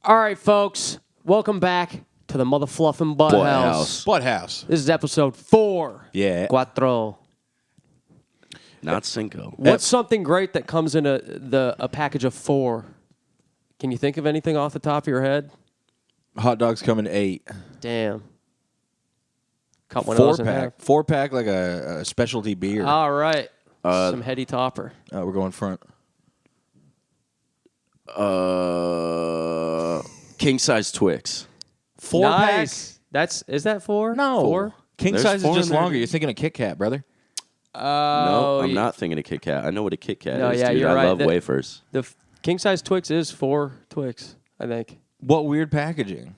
All right, folks. Welcome back to the motherfluffing Butt House. Butt House. This is episode 4. Yeah. Cuatro. Not cinco. What's something great that comes in a package of 4? Can you think of anything off the top of your head? Hot dogs come in 8. Damn. Cut one of those in half. 4-pack like a specialty beer. All right. Some heady topper. We're going front. King size Twix. 4-pack? Nice. Is that 4? No. 4? King There's size 4 is just in there. longer. You're thinking of Kit Kat, brother. No, I'm not thinking of Kit Kat. I know what a Kit Kat No, is, yeah, dude. you're I right. love wafers. The king size Twix is 4 Twix, I think. What weird packaging?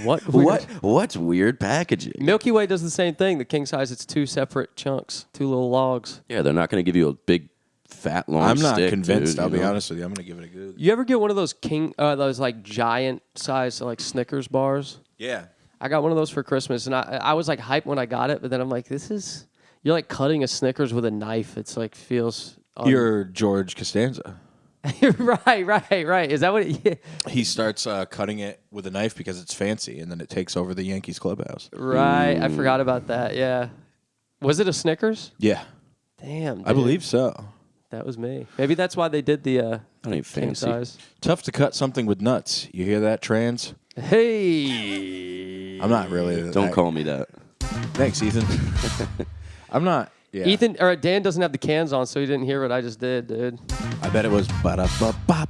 What? Weird? What's weird packaging? Milky Way does the same thing. The king size, it's 2 separate chunks, 2 little logs. Yeah, they're not going to give you a big, fat, long I'm not stick, convinced. dude, I'll be know? honest with you. I'm going to give it a go. You ever get one of those those like giant size like Snickers bars? Yeah. I got one of those for Christmas, and I was like hyped when I got it, but then I'm like, you're like cutting a Snickers with a knife. It's like feels. You're George Costanza. right. Is that what? He starts cutting it with a knife because it's fancy, and then it takes over the Yankees clubhouse. Right. I forgot about that. Yeah. Was it a Snickers? Yeah. Damn. Dude. I believe so. That was me. Maybe that's why they did the That ain't king fancy. size. Tough to cut something with nuts. You hear that, trans? Hey. I'm not really. Don't call me that. Thanks, Ethan. I'm not. Yeah. Ethan or Dan doesn't have the cans on, so he didn't hear what I just did, dude. I bet it was ba-da-ba-bop.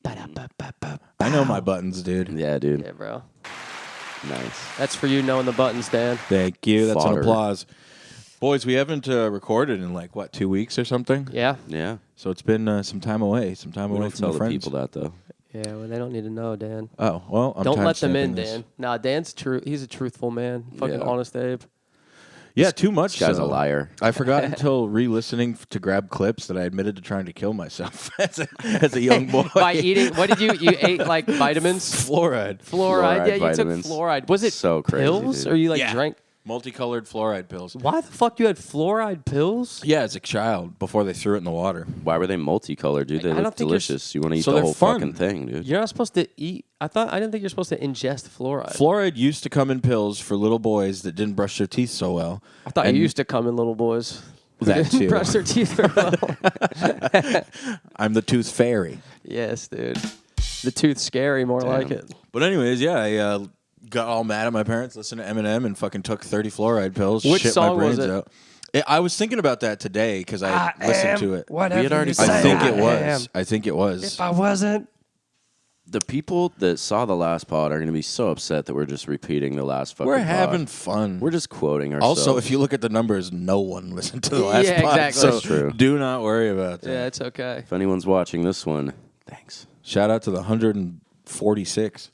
I know my buttons, dude. Yeah, dude. Yeah, bro. Nice. That's for you knowing the buttons, Dan. Thank you. That's Fodder. an applause. Boys, we haven't recorded in 2 weeks or something? Yeah. Yeah. So it's been some time away. We from don't the tell the friends. people that, though. Yeah, well, they don't need to know, Dan. Oh, well, I'm Don't let them in, timestamping this. Dan. Nah, Dan's true. He's a truthful man. Fucking Yeah. honest Abe. Yeah, too much. This guy's so. a liar. I forgot until re-listening to grab clips that I admitted to trying to kill myself as a young boy. By eating, what did you ate like vitamins? Fluoride. Fluoride. Yeah, you vitamins. took fluoride. Was it So crazy, pills dude. or you Yeah. drank? Multicolored fluoride pills. Why the fuck you had fluoride pills? Yeah, as a child before they threw it in the water. Why were they multicolored, dude? They I don't look think you're delicious. You want to eat So the they're whole fun. fucking thing, dude. You're not supposed to eat. I didn't think you're supposed to ingest fluoride. Fluoride used to come in pills for little boys that didn't brush their teeth so well. I thought And you used to come in little boys. That too. Brush their teeth very well. I'm the tooth fairy. Yes, dude. The tooth scary, more like it. But anyways, yeah, I got all mad at my parents, listened to Eminem, and fucking took 30 fluoride pills. Which shit song my brains was it? out. I was thinking about that today because I listened to it. Whatever had already you said say I think I it was. am. I think it was. If I wasn't. The people that saw the last pod are going to be so upset that we're just repeating the last fucking We're pod. having fun. We're just quoting ourselves. Also, if you look at the numbers, no one listened to the last Yeah, pod. exactly. So That's true. do not worry about that. Yeah, it's okay. If anyone's watching this one, thanks. Shout out to the 146.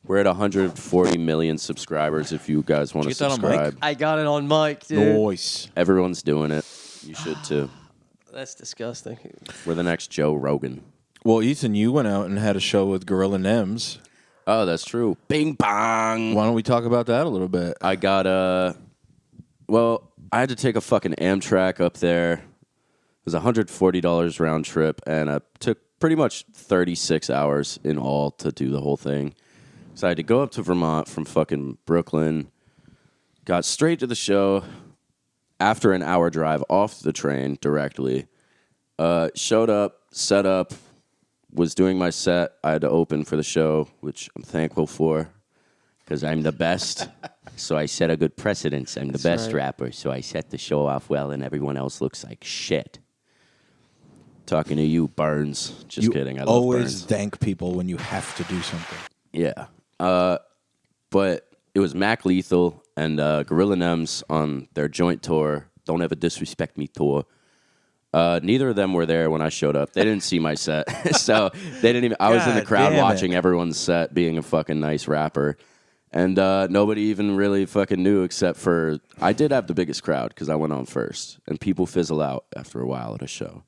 We're at 140 million subscribers if you guys want to Did you get that on mic? subscribe. I got it on mic, dude. Noise. Everyone's doing it. You should too. That's disgusting. We're the next Joe Rogan. Well, Ethan, you went out and had a show with Gorilla Nems. Oh, that's true. Bing bong. Why don't we talk about that a little bit? I got well, I had to take a fucking Amtrak up there. It was $140 round trip, and it took pretty much 36 hours in all to do the whole thing. So I had to go up to Vermont from fucking Brooklyn, got straight to the show after an hour drive off the train directly. Showed up, set up, was doing my set. I had to open for the show, which I'm thankful for because I'm the best. So I set a good precedence. I'm the best right. rapper, so I set the show off well, and everyone else looks like shit. Talking to you, Burns. Just kidding. I love always Burns. thank people when you have to do something. Yeah. But it was Mac Lethal and Gorilla Nems on their joint tour, Don't Ever Disrespect Me tour. Neither of them were there when I showed up. They didn't see my set. So they didn't even. I was in the God crowd damn it. watching everyone's set, being a fucking nice rapper. And nobody even really fucking knew except for I did have the biggest crowd because I went on first. And people fizzle out after a while at a show.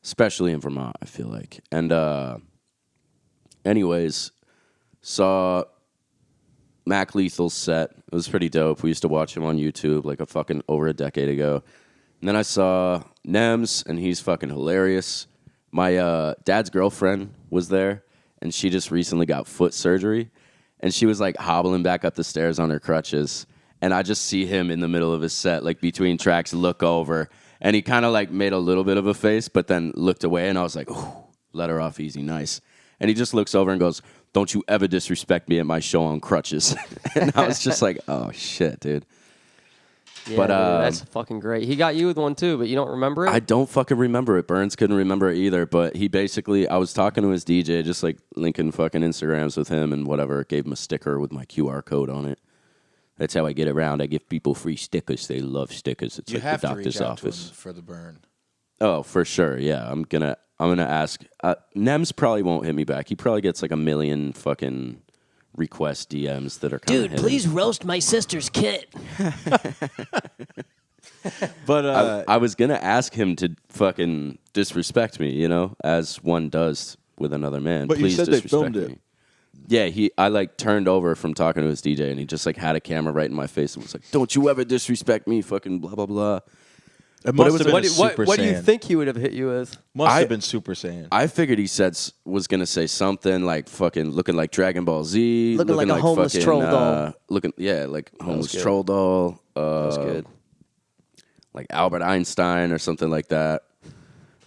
Especially in Vermont, I feel like. And anyways, saw Mac Lethal's set. It was pretty dope. We used to watch him on YouTube like over a decade ago. And then I saw Nems, and he's fucking hilarious. My dad's girlfriend was there, and she just recently got foot surgery, and she was like hobbling back up the stairs on her crutches, and I just see him in the middle of his set, like between tracks, look over, and he kind of like made a little bit of a face, but then looked away, and I was like, ooh, let her off easy, nice. And he just looks over and goes, don't you ever disrespect me at my show on crutches. And I was just like, oh, shit, dude. Yeah, But dude, that's fucking great. He got you with one too, but you don't remember it? I don't fucking remember it. Burns couldn't remember it either, but he basically, I was talking to his DJ, just like linking fucking Instagrams with him and whatever, gave him a sticker with my QR code on it. That's how I get around. I give people free stickers. They love stickers. It's You like have the to reach doctor's out to office. him for the burn. Oh, for sure. Yeah, I'm gonna ask. Nems probably won't hit me back. He probably gets like a million fucking request DMs that are kind of Dude, please roast my sister's kid. But I was gonna ask him to fucking disrespect me, you know, as one does with another man. But you Please said they disrespect filmed it. me. Yeah, I like turned over from talking to his DJ, and he just like had a camera right in my face and was like, "Don't you ever disrespect me, fucking blah blah blah." it must have been What, a Super what do you Saiyan. think he would have hit you with? Must I- have been Super Saiyan. I figured he was gonna say something like fucking looking like Dragon Ball Z, Looking like a homeless fucking, troll doll. Like homeless good. troll doll. That was good. Like Albert Einstein or something like that.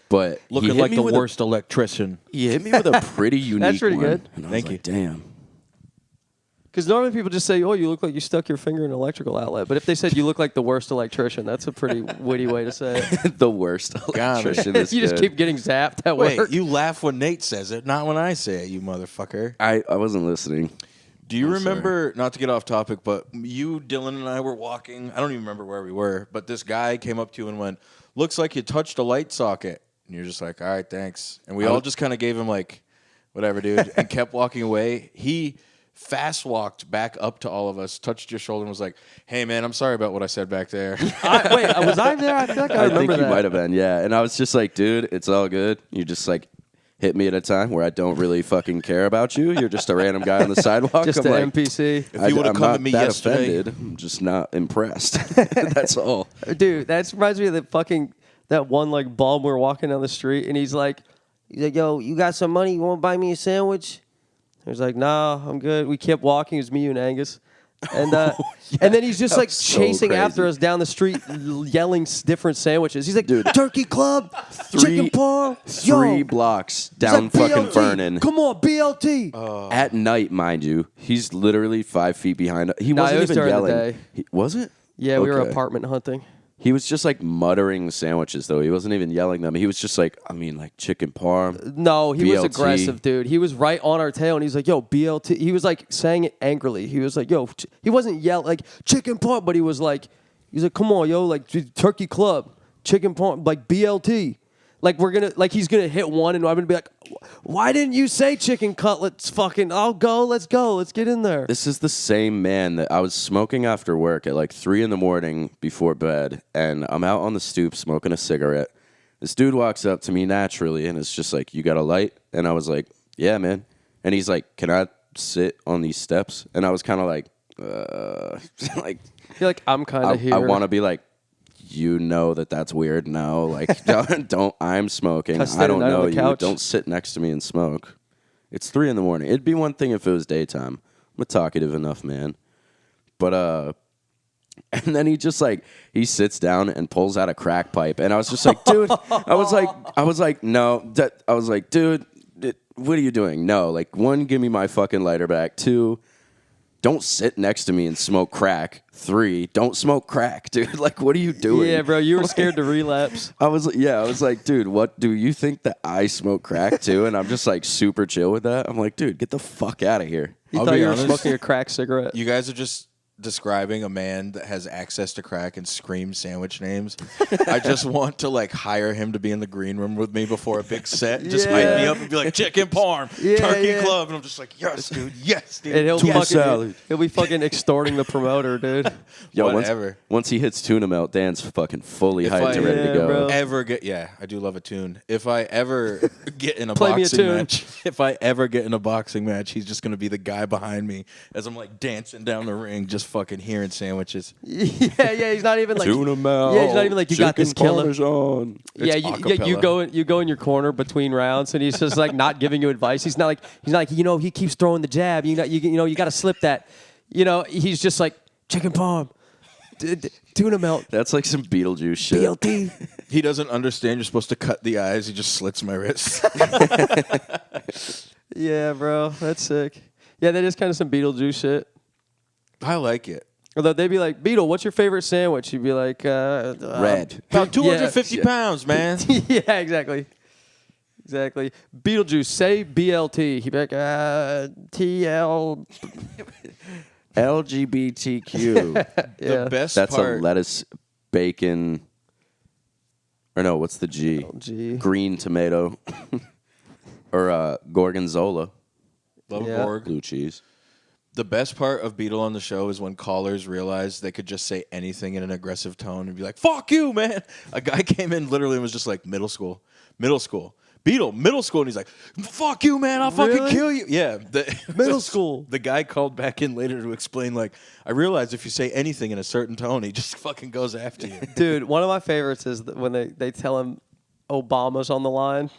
But he Looking hit like me the with worst electrician. He hit me with a pretty unique pretty one. good. And I Thank was you. like, damn. Because normally people just say, "Oh, you look like you stuck your finger in an electrical outlet." But if they said you look like the worst electrician, that's a pretty witty way to say it. The worst electrician is You just good. keep getting zapped at Wait, work. you laugh when Nate says it, not when I say it, you motherfucker. I wasn't listening. Do you remember, not to get off topic, but you, Dylan, and I were walking. I don't even remember where we were, but this guy came up to you and went, looks like you touched a light socket. And you're just like, all right, thanks. And we all just kind of gave him like, whatever, dude, and kept walking away. He fast walked back up to all of us, touched your shoulder, and was like, hey, man, I'm sorry about what I said back there. Wait, was I there? I feel like I I remember think you that. might have been, yeah. And I was just like, dude, it's all good. You just like hit me at a time where I don't really fucking care about you. You're just a random guy on the sidewalk. Just I'm an like, NPC. If you would have I'm come not at me that yesterday. offended. I'm just not impressed. That's all. Dude, that reminds me of that one like bum we were walking down the street, and he's like, yo, you got some money? You want to buy me a sandwich? He was like, nah, I'm good. We kept walking. It was me, you, and Angus. And and then he's just like was so chasing crazy. after us down the street, yelling different sandwiches. He's like, Dude. turkey club, chicken parm, Three yo. blocks He's down like, fucking BLT. Vernon. Come on, BLT. At night, mind you. He's literally 5 feet behind us. He No, wasn't it was even during the yelling. day. Was it? Yeah, we were Okay. apartment hunting. He was just like muttering sandwiches, though. He wasn't even yelling them. He was just like, like chicken parm. No, he was BLT. aggressive, dude. He was right on our tail, and he's like, yo, BLT. He was like saying it angrily. He was like, yo, he wasn't yelling like chicken parm, but he was like, come on, yo, like turkey club, chicken parm, like BLT. Like he's gonna hit one, and I'm gonna be like, why didn't you say chicken cutlets? Fucking, I'll go. Let's go. Let's get in there. This is the same man that I was smoking after work at like 3 a.m. before bed, and I'm out on the stoop smoking a cigarette. This dude walks up to me naturally, and it's just like, you got a light? And I was like, yeah, man. And he's like, can I sit on these steps? And I was kind of like, like, You're like, I'm kind of here. I want to be like, you know that's weird. No, like, don't. I'm smoking. Can I stay I don't tonight on know the you. couch? Don't sit next to me and smoke. It's 3 a.m. It'd be one thing if it was daytime. I'm a talkative enough man, but and then he just like he sits down and pulls out a crack pipe, and I was just like, dude. I was like, no. I was like, dude, what are you doing? No, like, one, give me my fucking lighter back. 2, don't sit next to me and smoke crack. 3, don't smoke crack, dude. Like, what are you doing? Yeah, bro, you were scared to relapse. I was like, dude, what do you think that I smoke crack too? And I'm just like super chill with that. I'm like, dude, get the fuck out of here. He I'll thought be you were honest. smoking a crack cigarette. You guys are just describing a man that has access to crack and screams sandwich names. I just want to like hire him to be in the green room with me before a big set. Just Yeah. hype me up and be like, chicken parm, Yeah, turkey yeah. club. And I'm just like, yes, dude, yes, dude. And Salad. he'll be fucking extorting the promoter, dude. Yo, Whatever. Once he hits tuna melt, Dan's fucking fully If hyped I- and ready Yeah, to go. bro. Ever get I do love a tune. If I ever get in a Play me a boxing tune. match, he's just gonna be the guy behind me as I'm like dancing down the ring, just just fucking hearing sandwiches. Yeah. He's not even like tuna melt. Yeah, he's not even like you got this killer. Parmesan. Yeah, you go in your corner between rounds, and he's just like not giving you advice. He's not like he keeps throwing the jab. You got to slip that. He's just like chicken parm, tuna melt. That's like some Beetlejuice shit. BLT. He doesn't understand you're supposed to cut the eyes. He just slits my wrist. Yeah, bro, that's sick. Yeah, that is kind of some Beetlejuice shit. I like it. Although they'd be like, Beetle, what's your favorite sandwich? He'd be like, Red. About 250 pounds, man. Yeah, exactly. Beetlejuice, say BLT. He'd be like, TL. LGBTQ. The best That's part. a lettuce, bacon, or no, what's the G? G. Green tomato. Or gorgonzola. Love Yeah. Borg. Blue cheese. The best part of Beetle on the show is when callers realized they could just say anything in an aggressive tone and be like, fuck you, man. A guy came in literally and was just like, middle school. Beetle, middle school. And he's like, fuck you, man. I'll fucking Really? kill you. Yeah. Middle school. The guy called back in later to explain, like, I realize if you say anything in a certain tone, he just fucking goes after you. Dude, one of my favorites is when they tell him Obama's on the line.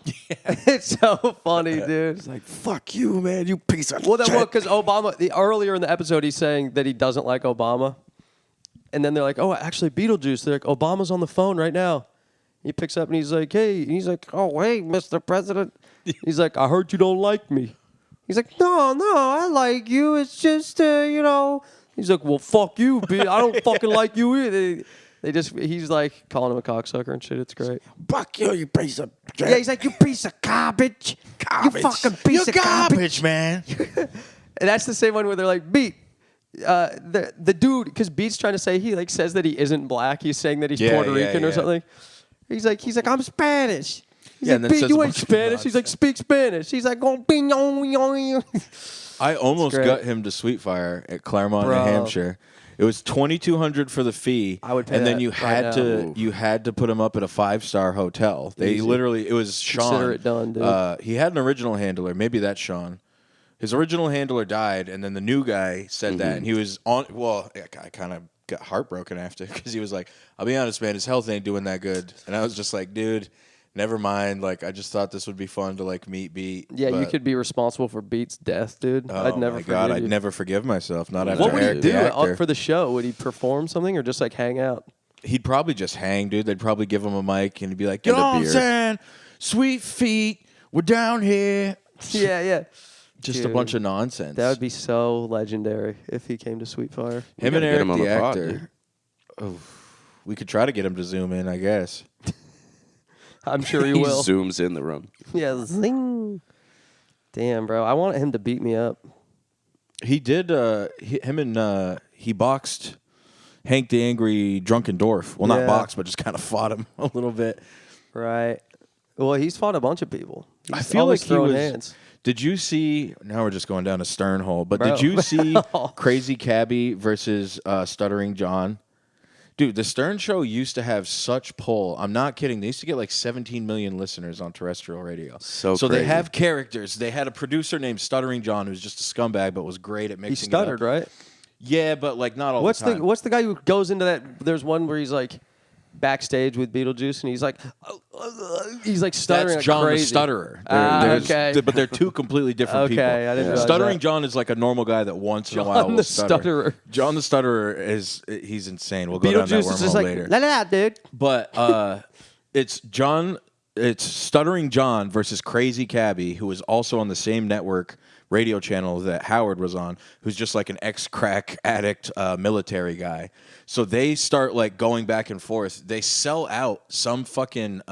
It's so funny, dude. It's like, fuck you, man, you piece of Well, shit. because Obama, earlier in the episode, he's saying that he doesn't like Obama. And then they're like, oh, actually, Beetlejuice. They're like, Obama's on the phone right now. He picks up and he's like, hey. And he's like, oh, hey, Mr. President. He's like, I heard you don't like me. He's like, no, I like you. It's just, He's like, well, fuck you, I don't fucking like you either. He's like calling him a cocksucker and shit. It's great. Fuck you, you piece of shit. Yeah, he's like, you piece of garbage. You fucking piece of garbage. man. And that's the same one where they're like, Beat. The dude, because Beat's trying to say, he like says that he isn't black. He's saying that he's Puerto Rican or something. He's like, I'm Spanish. He's Yeah, and like, then Beat, says you a ain't bunch of Spanish. He's like, nonsense. speak Spanish. He's like, I almost great. got him to Sweetfire at Claremont, Bro. New Hampshire. It was $2,200 for the fee, I would pay and then that you right had now. you had to put him up at a 5-star hotel. They Easy. literally, it was Sean. Consider it done, dude. He had an original handler. Maybe that's Sean. His original handler died, and then the new guy said that, and he was on. Well, I kind of got heartbroken after because he was like, "I'll be honest, man, his health ain't doing that good," and I was just like, "Dude, never mind. Like, I just thought this would be fun to like meet Beat." Yeah, you but- could be responsible for Beat's death, dude. Oh I'd never my God, forgive I'd you. never forgive myself. Not after What would he Eric do the actor. for the show? Would he perform something or just like hang out? He'd probably just hang, dude. They'd probably give him a mic and he'd be like, "You And a know what I'm beer. saying? Sweet feet, we're down here." Yeah. Just Dude, a bunch of nonsense. That would be so legendary if he came to Sweetfire. him and gotta get Eric him on the the pod, actor. dude. Oh, we could try to get him to zoom in, I guess. I'm sure he He will. zooms in the room. Yeah, zing. Damn, bro. I want him to beat me up. He did. He boxed Hank the Angry Drunken Dwarf. Well, not Yeah. boxed, but just kind of fought him a little bit. Right. Well, he's fought a bunch of people. I He's feel always like he throwing was. hands. Did you see? Now we're just going down a Sternhole. But Bro. did you see Crazy Cabbie versus Stuttering John? Dude, the Stern Show used to have such pull. I'm not kidding. They used to get like 17 million listeners on terrestrial radio. So they crazy. have characters. They had a producer named Stuttering John who's just a scumbag, but was great at He mixing. stuttered, it up. right? Yeah, but like not all What's the time. what's the guy who goes into that? There's one where he's like backstage with Beetlejuice and he's like stuttering. That's like John crazy. the Stutterer. Okay. But they're two completely different people. Okay, I didn't realize Stuttering that. John is like a normal guy that once in a John while will the stutter. Stutterer. John the Stutterer he's insane. We'll go down that Beetlejuice is just wormhole like, later. let it out, dude. But it's Stuttering John versus Crazy Cabbie, who is also on the same network radio channel that Howard was on, who's just like an ex-crack addict military guy. So they start like going back and forth. They sell out some fucking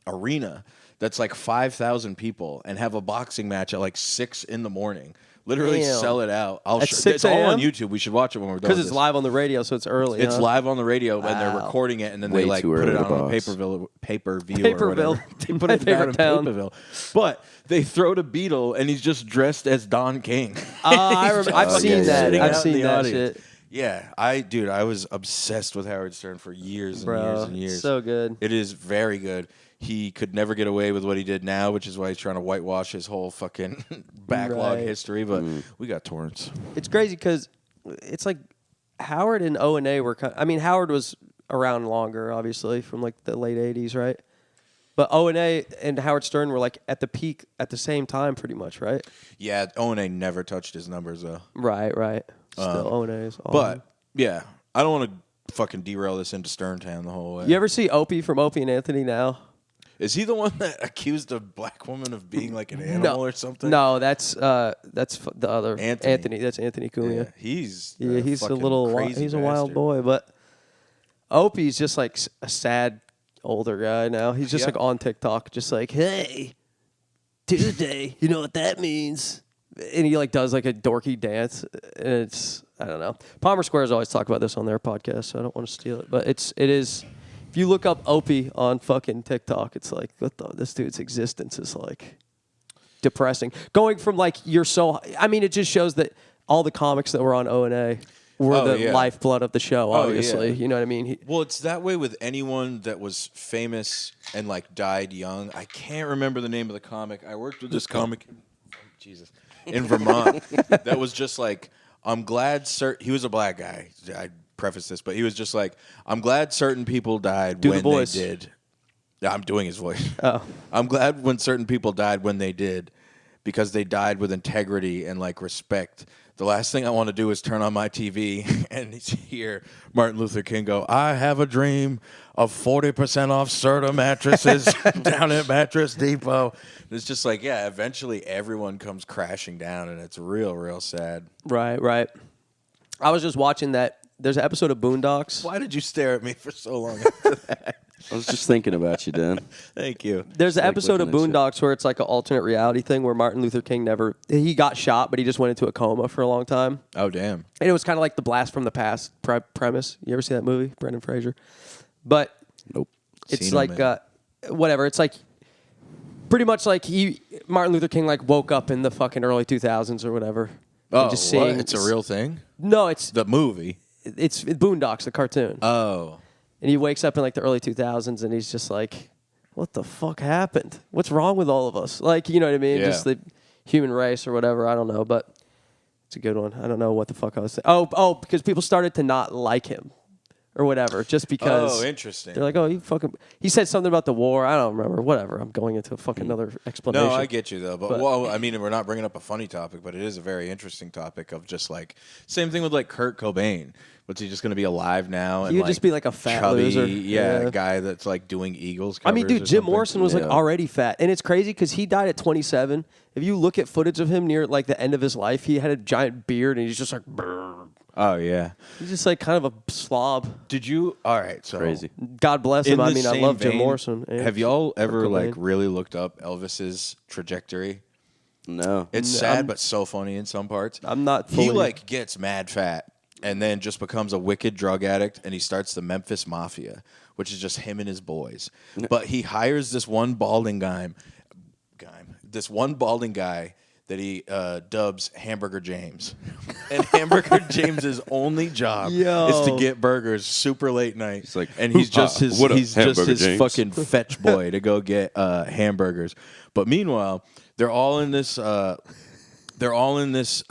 arena that's like 5,000 people and have a boxing match at like 6 a.m. Literally Damn. sell it out. At 6 It's all on a.m.? YouTube. We should watch it when we're done. Because with it's this. live on the radio, so it's early. It's huh? live on the radio and they're Wow. recording it, and then Way they like too put it early on to a box. pay-per-view or Pay-per-view. whatever. They put My it down favorite in town. pay-per-view. But they throw to Beetle, and he's just dressed as Don King. I've seen that. Sitting I've out in seen the that audience. shit. Yeah, I was obsessed with Howard Stern for years and Bro, years and years. so good. It is very good. He could never get away with what he did now, which is why he's trying to whitewash his whole fucking backlog Right. history. But we got torrents. It's crazy because it's like Howard and O&A were I mean, Howard was around longer, obviously, from like the late 80s, right? But O&A and Howard Stern were like at the peak at the same time, pretty much, right? Yeah, O&A never touched his numbers, though. Right. Still, O&A is awesome. But, yeah, I don't want to fucking derail this into Sterntown the whole way. You ever see Opie from Opie and Anthony now? Is he the one that accused a black woman of being like an animal or something? No, that's the other Anthony. That's Anthony Cunha. Yeah, he's he's a little crazy he's a wild bastard. boy, but Opie's just like a sad older guy now. He's just like on TikTok, just like, hey, Tuesday, you know what that means? And he like does like a dorky dance, and it's I don't know. Palmer Squares always talk about this on their podcast, so I don't want to steal it, but it is. If you look up Opie on fucking TikTok, it's like this dude's existence is like depressing. Going from like I mean, it just shows that all the comics that were on O&A were the lifeblood of the show. Obviously, you know what I mean. Well, it's that way with anyone that was famous and like died young. I can't remember the name of the comic. I worked with this comic, in Vermont. That was just like, I'm glad. He was a black guy. I preface this, but he was just like, I'm glad certain people died when they did. Yeah, I'm doing his voice. Oh. I'm glad when certain people died when they did, because they died with integrity and like respect. The last thing I want to do is turn on my TV and hear Martin Luther King go, I have a dream of 40% off Serta mattresses down at Mattress Depot. It's just like, yeah, eventually everyone comes crashing down, and it's real, real sad. Right. I was just watching that. There's an episode of Boondocks. Why did you stare at me for so long after that? I was just thinking about you, Dan. Thank you. There's an episode of Boondocks where it's like an alternate reality thing where Martin Luther King he got shot, but he just went into a coma for a long time. Oh, damn. And it was kind of like the Blast from the Past premise. You ever see that movie, Brendan Fraser? But nope. It's like, whatever. It's like pretty much like Martin Luther King like woke up in the fucking early 2000s or whatever. Oh, just what? It's a real thing? No, it's... The movie? It's Boondocks, the cartoon. Oh. And he wakes up in like the early 2000s and he's just like, what the fuck happened? What's wrong with all of us? Like, you know what I mean? Yeah. Just the human race or whatever. I don't know, but it's a good one. I don't know what the fuck I was saying. Oh, because people started to not like him or whatever, just because. Oh, interesting. They're like, oh, he said something about the war. I don't remember. Whatever. I'm going into fucking another explanation. No, I get you, though. But well, I mean, we're not bringing up a funny topic, but it is a very interesting topic of just like, same thing with like Kurt Cobain. What's he just going to be alive now? He would just be like a fat chubby, loser. Yeah, guy that's like doing Eagles covers. I mean, dude, Jim Morrison was like already fat. And it's crazy because he died at 27. If you look at footage of him near like the end of his life, he had a giant beard and he's just like, brrr. Oh, yeah. He's just like kind of a slob. Did you? All right, so. Crazy. God bless him. I mean, I love Jim Morrison. Have y'all ever like really looked up Elvis's trajectory? No. It's sad, but so funny in some parts. I'm not He like gets mad fat and then just becomes a wicked drug addict, and he starts the Memphis Mafia, which is just him and his boys. But he hires this one balding guy that he dubs Hamburger James. And Hamburger James's only job is to get burgers super late night. He's like, and he's just his James? fucking fetch boy to go get hamburgers. But meanwhile, they're all in this. I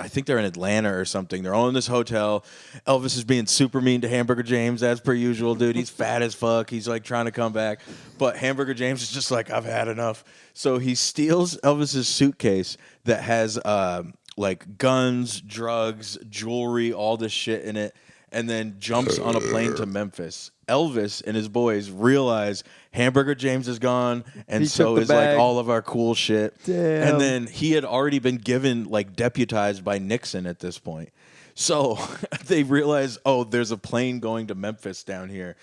think they're in Atlanta or something. They're all in this hotel. Elvis is being super mean to Hamburger James, as per usual, dude. He's fat as fuck. He's like trying to come back. But Hamburger James is just like, I've had enough. So he steals Elvis's suitcase that has like guns, drugs, jewelry, all this shit in it, and then jumps on a plane to Memphis. Elvis and his boys realize Hamburger James is gone, and so is like all of our cool shit. Damn. And then he had already been given like deputized by Nixon at this point. So they realize, oh, there's a plane going to Memphis down here.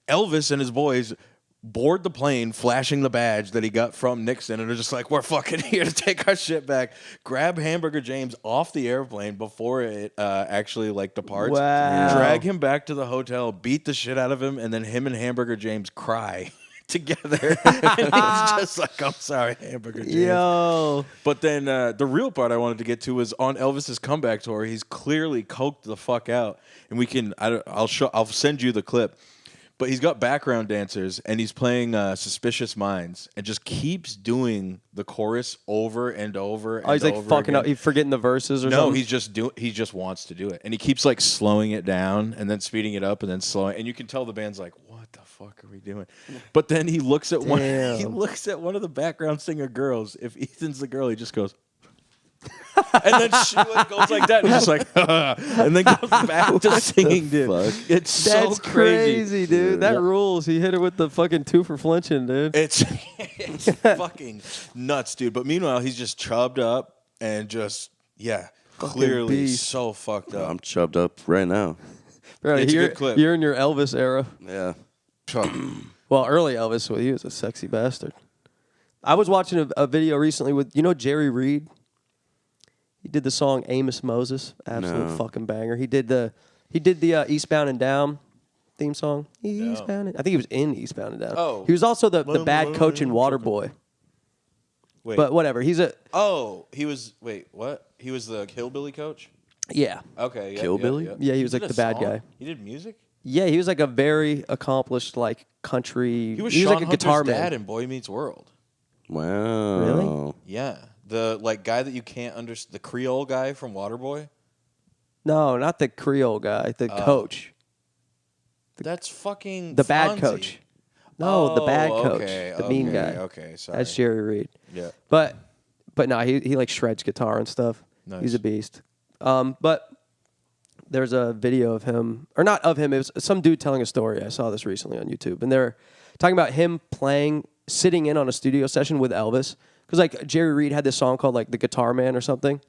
Elvis and his boys board the plane, flashing the badge that he got from Nixon, and they're just like, we're fucking here to take our shit back. Grab Hamburger James off the airplane before it actually like departs. Wow. Drag him back to the hotel, beat the shit out of him, and then him and Hamburger James cry together. And he's just like, I'm sorry, Hamburger James. Yo. But then the real part I wanted to get to was on Elvis's comeback tour. He's clearly coked the fuck out, and I'll send you the clip. But he's got background dancers, and he's playing Suspicious Minds, and just keeps doing the chorus over and over. Oh, he's like fucking up. He's forgetting the verses or something. No, he just wants to do it, and he keeps like slowing it down and then speeding it up and then slowing. And you can tell the band's like, "What the fuck are we doing?" But then he looks at one. He looks at one of the background singer girls. If Ethan's the girl, he just goes. And then she like goes like that, and he's just like, and then goes back to singing, dude. It's That's so crazy, dude. That rules. He hit her with the fucking 2 for flinching, dude. It's fucking nuts, dude. But meanwhile, he's just chubbed up and just clearly beast. so fucked up. I'm chubbed up right now. Bro, It's a good clip. You're in your Elvis era. Yeah. Well, early Elvis, well, he was a sexy bastard. I was watching a video recently with Jerry Reed. He did the song Amos Moses, absolute fucking banger. He did the Eastbound and Down theme song. Eastbound and, I think he was in Eastbound and Down. Oh. He was also the bad coach in Waterboy. Wait. But whatever, he was what? He was the hillbilly coach? Yeah. Okay. Yeah, Hillbilly? Yeah, he was like did the a bad song? guy. He did music? Yeah, he was like a very accomplished like country. He was like Sean a Hunter's guitar dad man. in Boy Meets World. Wow. Really? Yeah. The like guy that you can't understand, the Creole guy from Waterboy? No, not the Creole guy, the coach. That's fucking The bad Fonzie. coach. No, the bad coach. Okay, The mean guy. Okay, sorry. That's Jerry Reed. Yeah. But no, he like shreds guitar and stuff. Nice. He's a beast. But there's a video of him, or not of him, it was some dude telling a story. I saw this recently on YouTube. And they're talking about him sitting in on a studio session with Elvis. Because like Jerry Reed had this song called like The Guitar Man or something.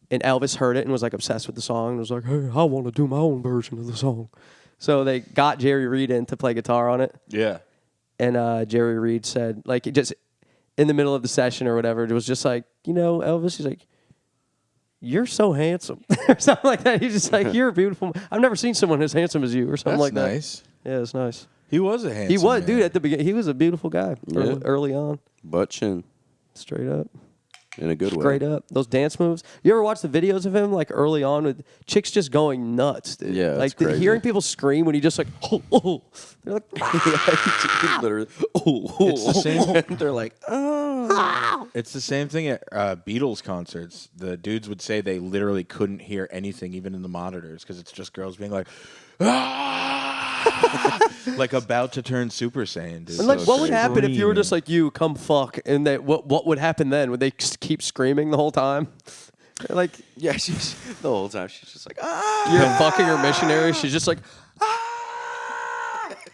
And Elvis heard it and was like obsessed with the song and was like, hey, I want to do my own version of the song. So they got Jerry Reed in to play guitar on it. Yeah. And Jerry Reed said, like, just in the middle of the session or whatever, it was just like, Elvis, he's like, you're so handsome. Or something like that. He's just like, you're beautiful. I've never seen someone as handsome as you or something like that. That's nice. Yeah, it's nice. He was a handsome He was, man. dude, at the beginning. He was a beautiful guy Yeah. early on. Butt chin. Straight up. In a good way. Straight up. Those dance moves. You ever watch the videos of him, like, early on with chicks just going nuts, dude? Yeah, like, it's crazy. hearing people scream when he just, like, they're like, Literally. It's the same. They're like, oh. It's the same thing at Beatles concerts. The dudes would say they literally couldn't hear anything, even in the monitors, because it's just girls being like, like about to turn Super Saiyan, dude. and like, what would crazy. happen if you were just like, you come fuck, and what would happen then? Would they keep screaming the whole time? Like, Yeah, she's the whole time. She's just like, ah. you're fucking her missionary. She's just like,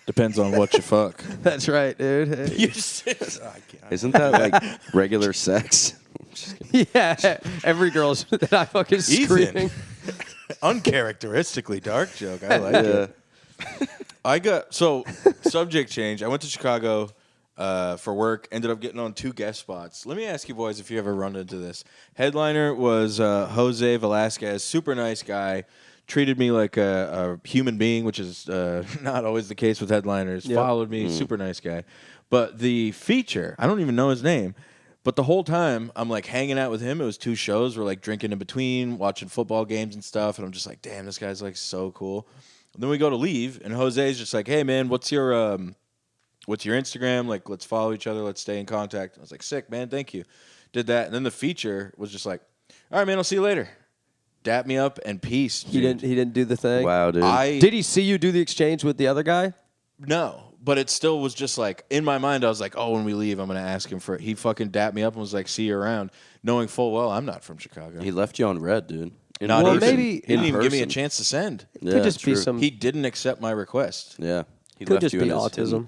Depends on what you fuck. that's right, dude. Isn't that like regular sex? Yeah, every girl's that I fuck is screaming. Uncharacteristically dark joke. I like it. I got subject change. I went to Chicago for work. Ended up getting on 2 guest spots. Let me ask you boys if you ever run into this. Headliner was Jose Velasquez, super nice guy. Treated me like a human being, which is not always the case with headliners. Yep. Followed me, super nice guy. But the feature, I don't even know his name. But the whole time, I'm like hanging out with him. It was 2 shows. We're like drinking in between, watching football games and stuff. And I'm just like, damn, this guy's like so cool. And then we go to leave, and Jose's just like, hey, man, what's your Instagram? Like, let's follow each other. Let's stay in contact. I was like, sick, man. Thank you. Did that. And then the feature was just like, all right, man, I'll see you later. Dap me up and peace. He didn't do the thing. Wow, dude. Did he see you do the exchange with the other guy? No, but it still was just like, in my mind, I was like, oh, when we leave, I'm going to ask him for it. He fucking dapped me up and was like, see you around, knowing full well I'm not from Chicago. He left you on red, dude. Not Well, even. maybe- He didn't in even give me a person. chance to send. Yeah, Could just be true. some. He didn't accept my request. Yeah. He Could left just you be in his autism.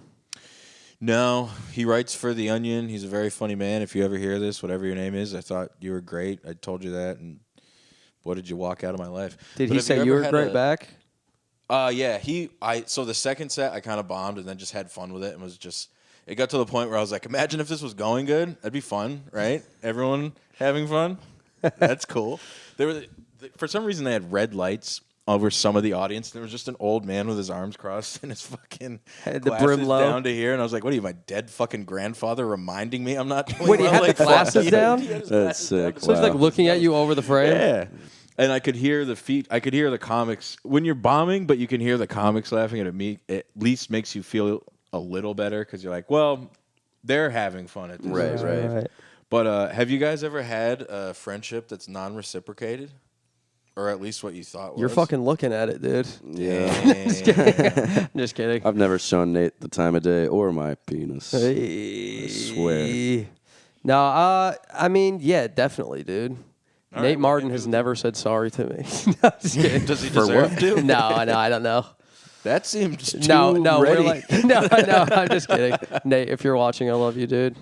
No, he writes for The Onion. He's a very funny man. If you ever hear this, whatever your name is, I thought you were great. I told you that, and boy, did you walk out of my life. Did But he have say ever you were had great back? Yeah, so the second set I kind of bombed and then just had fun with it and was just, it got to the point where I was like, imagine if this was going good. That'd be fun, right? Everyone having fun. That's cool. For some reason they had red lights over some of the audience. There was just an old man with his arms crossed and his fucking Had the glasses brim low. down to here, and I was like, "What are you, my dead fucking grandfather, reminding me I'm not doing Wait, he well?" had the Like, fuck glasses you. down? He had his That's glasses down sick. to So he's like Wow. looking at you over the frame. yeah. And I could hear the feet. I could hear the comics when you're bombing, but you can hear the comics laughing, and it at least makes you feel a little better because you're like, well, they're having fun at this. Right. But have you guys ever had a friendship that's non-reciprocated, or at least what you thought was? You're fucking looking at it, dude. Yeah. I'm just kidding. I've never shown Nate the time of day or my penis. Hey. I swear. No, I mean, yeah, definitely, dude. All Nate right, Martin has never said sorry to me. No, I'm just kidding. Does he For deserve what? to? No, I don't know. That seems too No, ready. we're like, no, I'm just kidding. Nate, if you're watching, I love you, dude.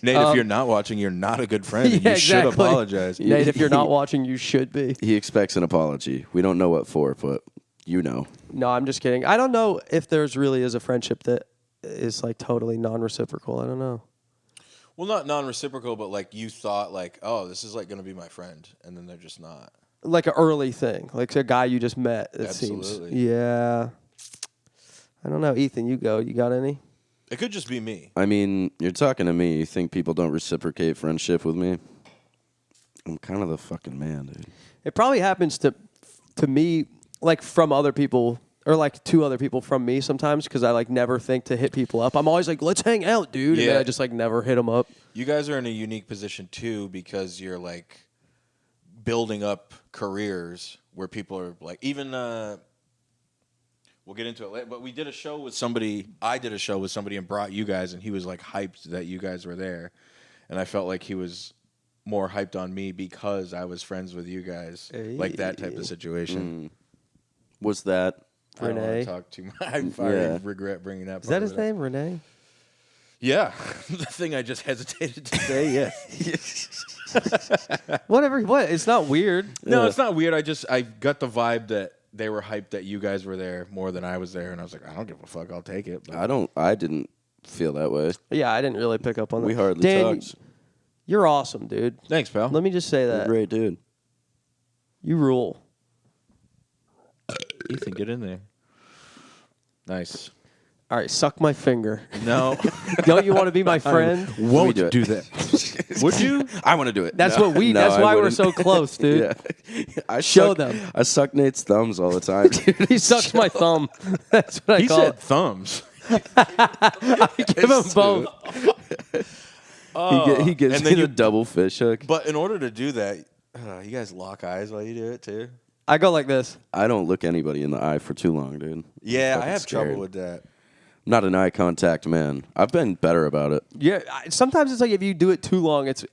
Nate, if you're not watching, you're not a good friend, and Yeah, you should exactly. apologize. Nate, if you're not watching, you should be. He expects an apology. We don't know what for, but you know. No, I'm just kidding. I don't know if there's really is a friendship that is like totally non-reciprocal. I don't know. Well, not non-reciprocal, but like you thought, like, oh, this is like going to be my friend, and then they're just not. Like an early thing, like a guy you just met. It Absolutely. seems. Yeah. I don't know, Ethan. You go. You got any? It could just be me. I mean, you're talking to me. You think people don't reciprocate friendship with me? I'm kind of the fucking man, dude. It probably happens to me, like from other people, or like to other people from me sometimes, because I like never think to hit people up. I'm always like, let's hang out, dude, and then Yeah. I just like never hit them up. You guys are in a unique position too because you're like building up careers where people are like even. We'll get into it later, but we did a show with somebody. I did a show with somebody and brought you guys, and he was like hyped that you guys were there, and I felt like he was more hyped on me because I was friends with you guys, like that type of situation. Was that? I don't want Renee. to talk too much. I already regret bringing that. Is that his name, Renee? Yeah, the thing I just hesitated to say. Yeah. Whatever. What? It's not weird. No, it's not weird. I got the vibe that they were hyped that you guys were there more than I was there, and I was like, I don't give a fuck. I'll take it. But I didn't feel that way. Yeah, I didn't really pick up on that. We hardly Dan, talked. you're awesome, dude. thanks, pal. Let me just say You're a that. great dude. You rule. Ethan, get in there. Nice. All right, suck my finger. No, Don't you want to be my friend? won't do it. do that. Would you? I want to do it. That's No. what we. No, That's I why we're wouldn't. so close, dude. Yeah. I Show suck- them. I suck Nate's thumbs all the time. Dude. He sucks my thumb. That's what I He call said it. thumbs. Give him both. He gives and then me you- the double fish hook. But in order to do that, you guys lock eyes while you do it too. I go like this. I don't look anybody in the eye for too long, dude. Yeah, I'm I fucking have scared. trouble with that. I'm not an eye contact man. I've been better about it. Yeah. Sometimes it's like if you do it too long, it's.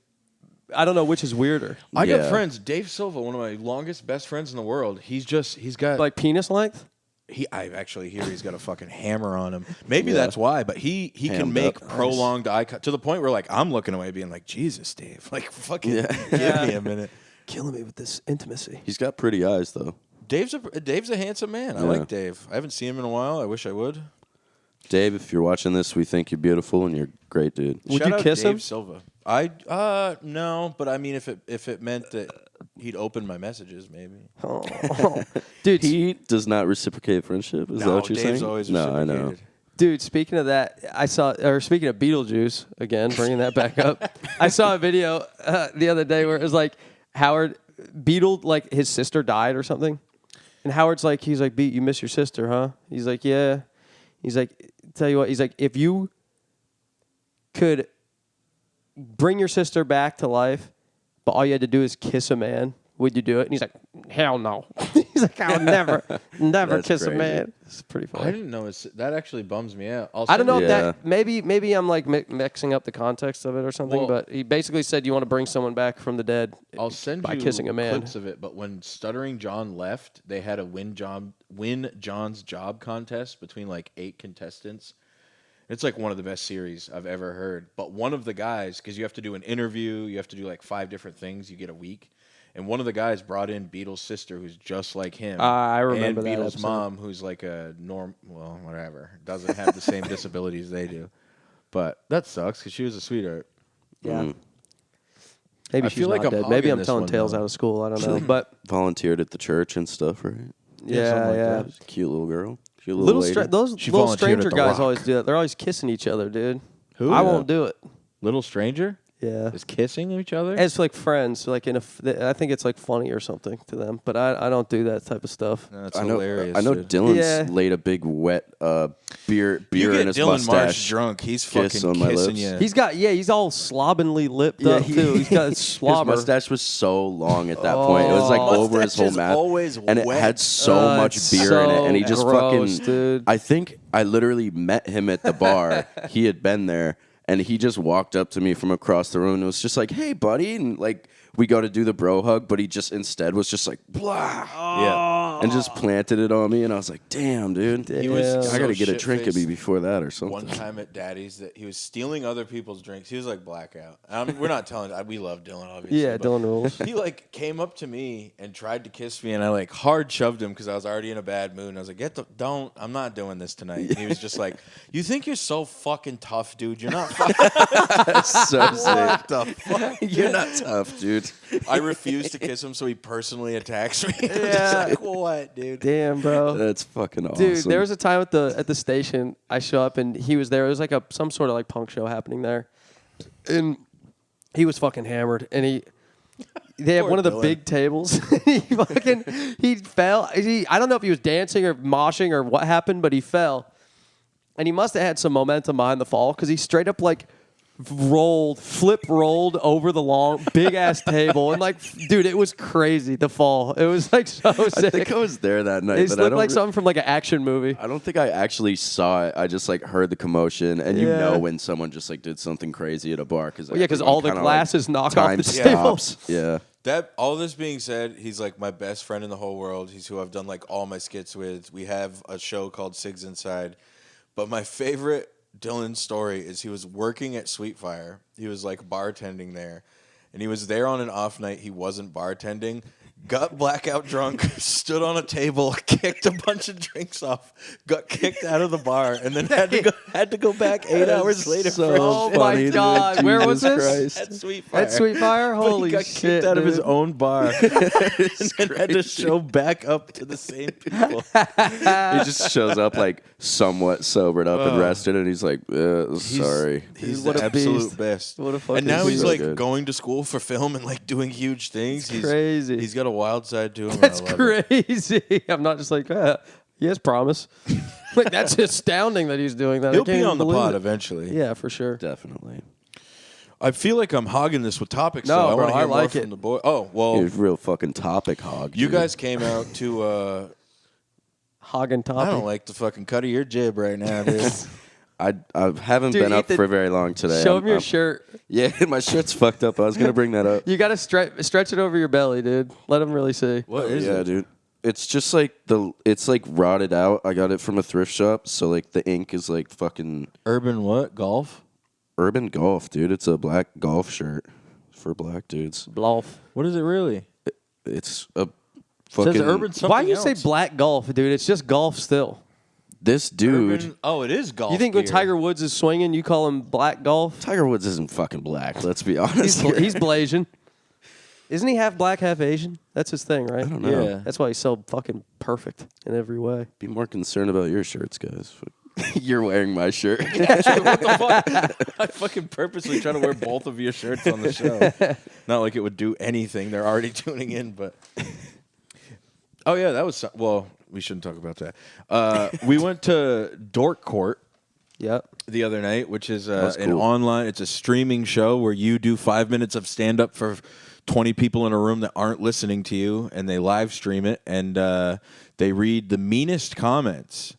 I don't know which is weirder. I got Yeah. friends. Dave Silva, one of my longest best friends in the world. He's got Like penis length. I actually hear he's got a fucking hammer on him. Maybe that's why, but he can Hammed make up. prolonged eye to the point where like I'm looking away, being like, Jesus, Dave, like fucking give me a minute. Killing me with this intimacy. He's got pretty eyes, though. Dave's a handsome man. I Yeah. like Dave. I haven't seen him in a while. I wish I would. Dave, if you're watching this, we think you're beautiful and you're a great, dude. Would Shout you out kiss Dave him? Silva. No, but I mean if it meant that he'd open my messages, maybe. Oh. Dude, He does not reciprocate friendship. Is that No, what you're Dave's saying? always no, I know. reciprocated. Dude, speaking of that, speaking of Beetlejuice, again, bringing that back up, I saw a video the other day where it was like Howard Beetle, like his sister died or something. And Howard's like, he's like, Beat, you miss your sister, huh? He's like, yeah. He's like, tell you what, he's like, if you could bring your sister back to life, but all you had to do is kiss a man, would you do it? And he's like, hell no. He's like, I'll never That's kiss a crazy. man. It's pretty funny. I didn't know that actually bums me out. I don't know if Yeah. that maybe I'm like mixing up the context of it or something, Well- but he basically said you want to bring someone back from the dead I'll send by you kissing a man. clips of it. But when Stuttering John left, they had a win John's job contest between like 8 contestants. It's like one of the best series I've ever heard. But one of the guys, because you have to do an interview, you have to do like 5 different things. You get a week. And one of the guys brought in Beetle's sister, who's just like him. I remember and that Beetle's episode. mom, who's like whatever, doesn't have the same disabilities they do. But that sucks because she was a sweetheart. Yeah. Maybe I she's feel not like I'm dead. Maybe hogging I'm this telling one, tales though. out of school. I don't know. But Volunteered at the church and stuff, right? yeah, something like yeah. that. She's a cute little girl. Cute little Little lady. those She little volunteered at stranger The guys Rock. always do that. They're always kissing each other, dude. Who? I Yeah. won't do it. Little stranger? Yeah. Just kissing each other? As like friends, like I think it's like funny or something to them, but I don't do that type of stuff. No, that's I know. hilarious. I know dude. Dylan's laid a big wet beer You in get his Dylan mustache. Marsh drunk. He's kiss fucking on my kissing lips. you. He's all slobbingly lipped up too. He's got slobber. His mustache was so long at that point. It was like over his whole Mustache is mouth, always and it wet. had so much It's beer in it. And he so just gross, fucking. dude. I think I literally met him at the bar. He had been there, and he just walked up to me from across the room and was just like, "Hey, buddy," and like we go to do the bro hug, but he just instead was just like, "Blah," and just planted it on me, and I was like, "Damn, dude, He was Yeah. so I got to get a drink of me shit-faced before that or something." one time at Daddy's that he was stealing other people's drinks. He was like blackout. We're not telling. We love Dylan, obviously. Yeah, but Dylan rules. He like came up to me and tried to kiss me, and I like hard shoved him because I was already in a bad mood. And I was like, don't. I'm not doing this tonight. And he was just like, "You think you're so fucking tough, dude? You're not fucking." So sick. What the fuck? You're not tough, dude. I refused to kiss him, so he personally attacks me. I'm Yeah. just like, what, dude? Damn, bro. That's fucking awesome. Dude, there was a time at the station. I show up and he was there. It was like some sort of like punk show happening there, and he was fucking hammered. And they have Poor one of the Dylan. big tables. he fell. I don't know if he was dancing or moshing or what happened, but he fell, and he must have had some momentum behind the fall because he straight up like flip rolled over the long big ass table, and like, dude, it was crazy. The fall, it was like so sick. I think I was there that night. It but I looked don't like re- something from like an action movie. I don't think I actually saw it. I just like heard the commotion, and you Yeah. know when someone just like did something crazy at a bar because Well, yeah, 'cause all the glasses knock off time the table. stops. Yeah, That all this being said, he's like my best friend in the whole world. He's who I've done like all my skits with. We have a show called Sigs Inside. But my favorite Dylan story is he was working at Sweetfire. He was like bartending there. And he was there on an off night. He wasn't bartending. Got blackout drunk, stood on a table, kicked a bunch of drinks off, got kicked out of the bar, and then had to go back 8 hours later. so for Oh shit. my funny, dude. God, where was Jesus this? Christ. At Sweetfire. At Sweetfire? But Holy he got shit, kicked out of his dude. own bar and then had to show back up to the same people. He just shows up like somewhat sobered up and rested, and he's like, "Sorry." He's What the a absolute beast. best. What a fucking and now he's beast. like So good. going to school for film and like doing huge things. He's crazy. He's got a wild side to him. and That's I love it. crazy. I'm not just like, he has promise. Like, that's astounding that he's doing that. I He'll can't be even on the believe pod it. eventually. Yeah, for sure. Definitely. I feel like I'm hogging this with topics. No, though. I bro, want to hear I like more it. from the boy. Oh well, He's a real fucking topic hog. you dude. guys came out to. Hagen I topic. don't like the fucking cut of your jib right now, dude. I haven't Dude, been up Ethan, for very long today. Show him your shirt. Yeah, my shirt's fucked up. I was gonna bring that up. You got to stretch it over your belly, dude. Let him really see. What is Yeah, it? dude. It's just like it's like rotted out. I got it from a thrift shop, so like the ink is like fucking Urban what? Golf? Urban Golf, dude. It's a black golf shirt for black dudes. Bluff. What is it really? It's a It fucking says urban something Why you else. say black golf, dude? It's just golf still. This dude. Urban, oh, it is golf. You think when gear. Tiger Woods is swinging, you call him black golf? Tiger Woods isn't fucking black. Let's be honest. He's Blasian. Isn't he half black, half Asian? That's his thing, right? I don't know. Yeah. That's why he's so fucking perfect in every way. Be more concerned about your shirts, guys. You're wearing my shirt. What the fuck? I fucking purposely try to wear both of your shirts on the show. Not like it would do anything. They're already tuning in, but. Oh, yeah, that was. Well, we shouldn't talk about that. We went to Dork Court Yep. the other night, which is That's an cool. online, it's a streaming show where you do 5 minutes of stand up for 20 people in a room that aren't listening to you, and they live stream it, and they read the meanest comments.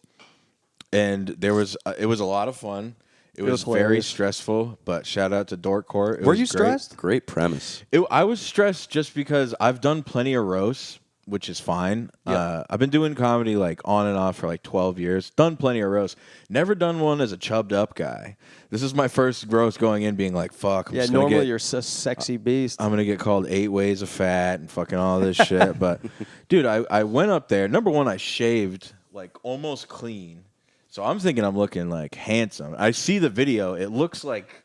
And it was a lot of fun. It was very hilarious. stressful, but shout out to Dork Court. It Were was you great. stressed? Great premise. I was stressed just because I've done plenty of roasts, which is fine. I've been doing comedy like on and off for like 12 years. Done plenty of roasts. Never done one as a chubbed up guy. This is my first roast going in being like, fuck. I'm Yeah, just gonna normally get- you're a sexy beast. I'm going to get called 8 ways of fat and fucking all this shit. But, dude, I went up there. Number one, I shaved like almost clean. So I'm thinking I'm looking like handsome. I see the video. It looks like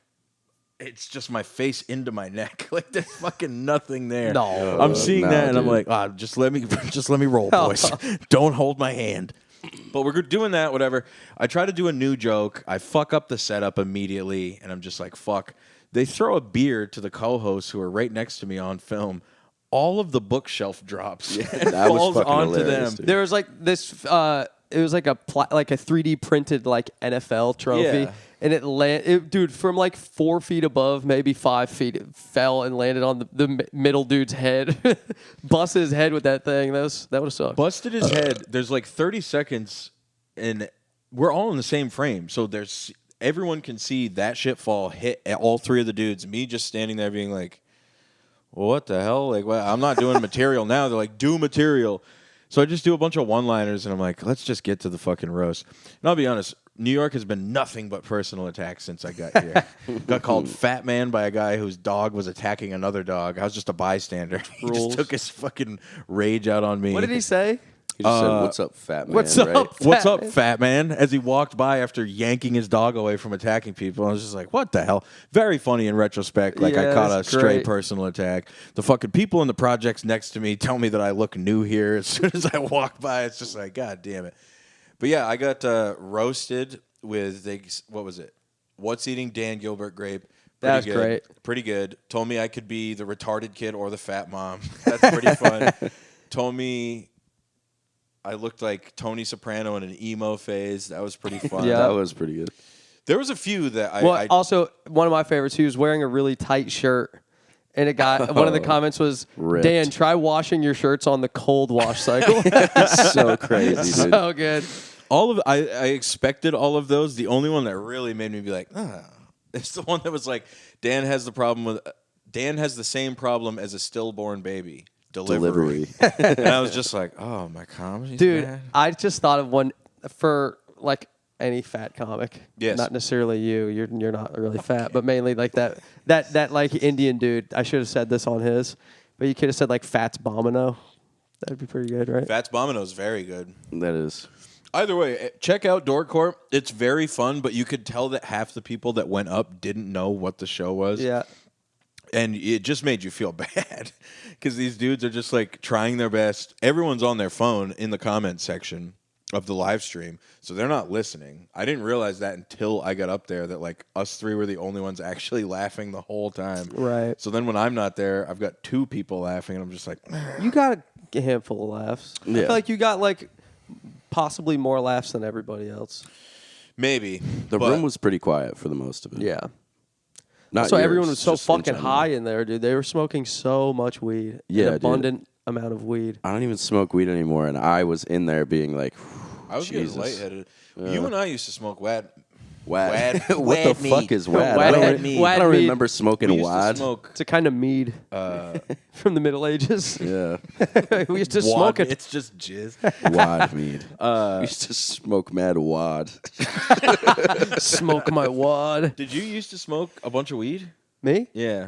it's just my face into my neck. Like there's fucking nothing there. No. I'm seeing No, that and I'm dude. like, just let me roll, boys. Don't hold my hand. But we're doing that, whatever. I try to do a new joke. I fuck up the setup immediately, and I'm just like, fuck. They throw a beer to the co-hosts who are right next to me on film. All of the bookshelf drops and that was falls fucking onto hilarious, them. dude. There was like this. It was like a 3D printed like NFL trophy, Yeah. and dude, from like 4 feet above, maybe 5 feet, it fell and landed on the middle dude's head, busted his head with that thing. That would have sucked. Busted his head. There's like 30 seconds, and we're all in the same frame, so everyone can see that shit fall hit at all three of the dudes. Me just standing there being like, well, what the hell? Like, well, I'm not doing material now. They're like, do material. So I just do a bunch of one-liners, and I'm like, let's just get to the fucking roast. And I'll be honest, New York has been nothing but personal attacks since I got here. Got called fat man by a guy whose dog was attacking another dog. I was just a bystander. He Rules. just took his fucking rage out on me. What did he say? He just said, "What's up, fat man?" What's right? up? What's Fat up, man. fat man? As he walked by after yanking his dog away from attacking people. I was just like, what the hell? Very funny in retrospect. Like, I Yeah, caught a that's stray great. personal attack. The fucking people in the projects next to me tell me that I look new here. As soon as I walk by, it's just like, God damn it. But yeah, I got roasted with, what was it? What's Eating Dan Gilbert grape. That was Pretty great. Pretty good. Told me I could be the retarded kid or the fat mom. That's pretty fun. Told me I looked like Tony Soprano in an emo phase. That was pretty fun. Yeah. That was pretty good. There was a few that Well, I also one of my favorites. He was wearing a really tight shirt, and a guy. One of the comments was, Ripped. "Dan, try washing your shirts on the cold wash cycle." So crazy, dude. So good. I expected all of those. The only one that really made me be like, it's the one that was like, Dan has the same problem as a stillborn baby. Delivery. And I was just like, oh, my comedy's Dude, bad. I just thought of one for like any fat comic. Yes. Not necessarily you. You're not really fat, but mainly like that like Indian dude. I should have said this on his, but you could have said like Fats Bomino. That'd be pretty good, right? Fats Bomino's very good. That is. Either way, check out Dork Court. It's very fun, but you could tell that half the people that went up didn't know what the show was. Yeah. And it just made you feel bad because these dudes are just like trying their best. Everyone's on their phone in the comment section of the live stream, so they're not listening. I didn't realize that until I got up there that like us three were the only ones actually laughing the whole time. Right. So then when I'm not there, I've got 2 people laughing, and I'm just like, You got a handful of laughs. I Yeah. feel like you got like possibly more laughs than everybody else. maybe. The but room was pretty quiet for the most of it. Yeah. Not So yours, everyone was so just in fucking general. high in there, dude. They were smoking so much weed. Yeah, An dude. abundant amount of weed. I don't even smoke weed anymore, and I was in there being like, I was Jesus. getting lightheaded. You and I used to smoke wad. Wad. Wad- what wad the fuck meat. is wad? Wad I don't, meat. I don't Wad meat. remember We smoking used to wad. smoke. It's a kind of mead from the Middle Ages. Yeah, We used to Wad. smoke it. It's just jizz. wad mead. We used to smoke mad wad. Smoke my wad. Did you used to smoke a bunch of weed? Me? Yeah.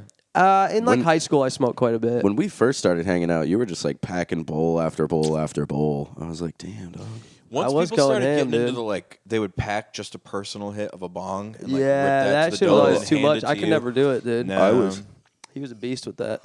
In like high school, I smoked quite a bit. When we first started hanging out, you were just like packing bowl after bowl after bowl. I was like, damn, dog. Once I was people going started ham, getting into dude. the like, they would pack just a personal hit of a bong. And, like, Yeah, rip that to the shit dough was and too hand much. it to I could you. never do it, dude. No. He was a beast with that.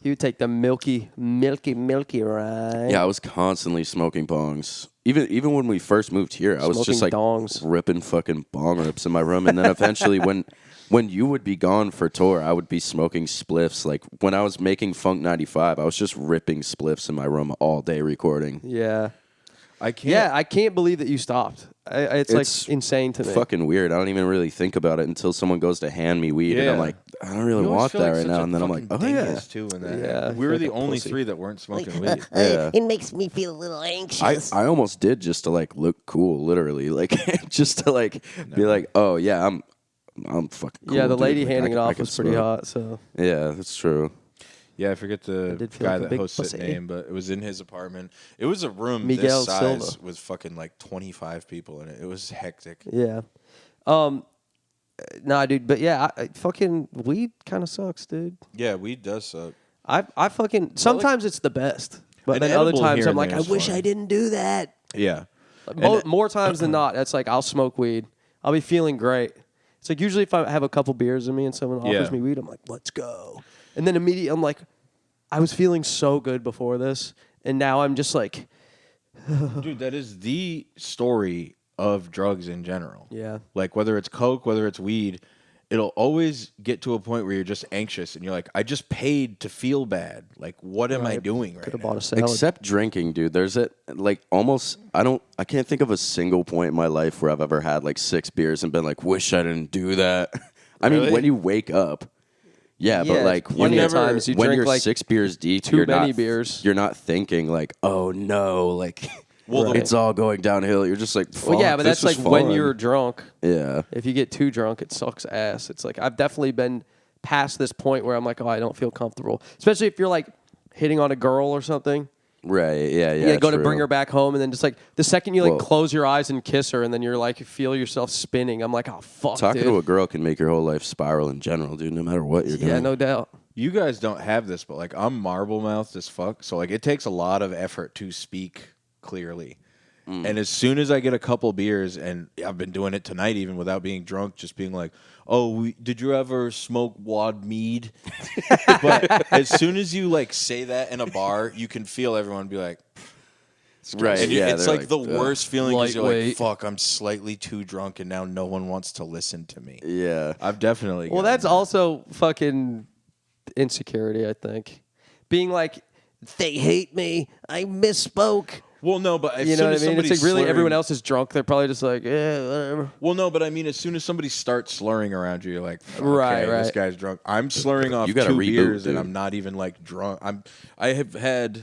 He would take the milky ride. Yeah, I was constantly smoking bongs. Even when we first moved here, I was just Smoking like dongs. ripping fucking bong rips in my room. And then eventually, when you would be gone for tour, I would be smoking spliffs. Like when I was making Funk 95, I was just ripping spliffs in my room all day recording. Yeah. I can't. Yeah, I can't believe that you stopped. It's like insane to me. Fucking weird. I don't even really think about it until someone goes to hand me weed, and I'm Yeah. like, I don't really You always want feel that like right such now. a And then I'm like, fucking oh yeah. dingus, too, when that Yeah, happened. We were like the a only pussy. 3 that weren't smoking Like, weed. Yeah. It makes me feel a little anxious. I almost did just to like look cool, literally, like just to like be like, oh yeah, I'm fucking cool. Yeah, the dude. lady Like, I handing it can- I off can was pretty smoke. hot. So Yeah, that's true. Yeah, I forget the did feel guy like a that big hosts pussy. his name, but it was in his apartment. It was a room Miguel this size Silva. with fucking like 25 people in it. It was hectic. yeah, nah, dude. But yeah, fucking weed kind of sucks, dude. Yeah, weed does suck. I fucking sometimes it's the best, but An then other edible times here I'm and like, there I is wish fine. I didn't do that. Yeah. More times than not, it's like I'll smoke weed. I'll be feeling great. It's like usually if I have a couple beers in me and someone offers Yeah. me weed, I'm like, let's go. And then immediately I'm like, I was feeling so good before this, and now I'm just like, Dude, that is the story of drugs in general. yeah. Like whether it's coke, whether it's weed, it'll always get to a point where you're just anxious and you're like, I just paid to feel bad. Like, what am I doing right Could have now? bought a salad. Except drinking, dude. There's almost I can't think of a single point in my life where I've ever had like 6 beers and been like, wish I didn't do that. I mean, when you wake up, but like plenty of times you when drink you're like 6 beers deep, too you're many not, beers. You're not thinking like, oh no, like Well, it's all going downhill. You're just like, Well, yeah, but this that's is like when fun. you're drunk. Yeah. If you get too drunk, it sucks ass. It's like I've definitely been past this point where I'm like, oh, I don't feel comfortable. Especially if you're like hitting on a girl or something. Right. Yeah. You go to true. bring her back home, and then just like the second you like Well- close your eyes and kiss her, and then you're like you feel yourself spinning. I'm like, oh fuck, Talking dude. to a girl can make your whole life spiral in general, dude. No matter what you're doing. Yeah, no doubt. You guys don't have this, but like I'm marble mouthed as fuck. So like it takes a lot of effort to speak clearly. And as soon as I get a couple beers, and I've been doing it tonight even without being drunk, just being like, oh, did you ever smoke wad mead? But as soon as you like say that in a bar, you can feel everyone be like, Right. and Yeah. it's they're like the worst feeling because you're like, Lightweight. fuck, I'm slightly too drunk and now no one wants to listen to me. Yeah. I've definitely Well, gotten that's that. also fucking insecurity, I think. Being like, They hate me. I misspoke. Well, no, but as you know soon what I as mean? It's somebody's like really slurring- everyone else is drunk. They're probably just like, yeah, whatever. Well, no, but I mean, as soon as somebody starts slurring around you, you're like, okay, Right, this right. guy's drunk. I'm slurring off You gotta 2 reboot, beers, and dude. I'm not even like drunk. I have had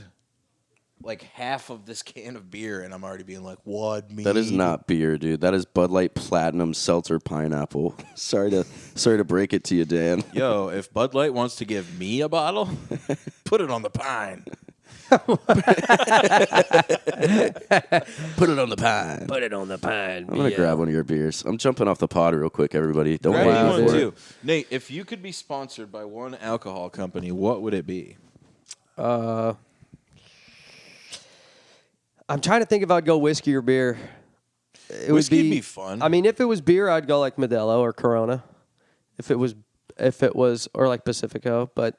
like half of this can of beer, and I'm already being like, what me? That is not beer, dude. That is Bud Light Platinum Seltzer Pineapple. sorry to break it to you, Dan. Yo, if Bud Light wants to give me a bottle, put it on the pine. Put it on the pine. Put it on the pine. I'm gonna grab one of your beers. I'm jumping off the pod real quick, everybody. Don't Grab hate me me one for it. too. Nate, if you could be sponsored by one alcohol company, what would it be? I'm trying to think if I'd go whiskey or beer. It Whiskey'd would be fun. I mean, if it was beer, I'd go like Modelo or Corona. If it was or like Pacifico, but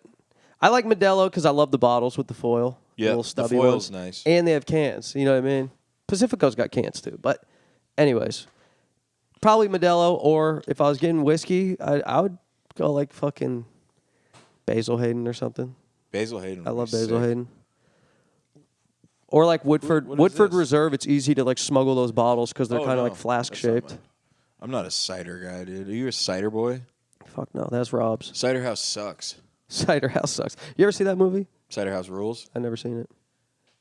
I like Modelo because I love the bottles with the foil. Yeah, little the stubby foil's ones. nice. And they have cans. You know what I mean? Pacifico's got cans too. But anyways, probably Modelo, or if I was getting whiskey, I would go like fucking Basil Hayden or something. Basil Hayden. I would love be Basil sick. Hayden. Or like Woodford. What is Woodford this? Reserve. It's easy to like smuggle those bottles because they're Oh, kind of no, like flask that's not shaped. mine. I'm not a cider guy, dude. Are you a cider boy? Fuck no, that's Rob's. Cider House sucks. Cider House sucks. You ever see that movie? Cider House rules. I've never seen it.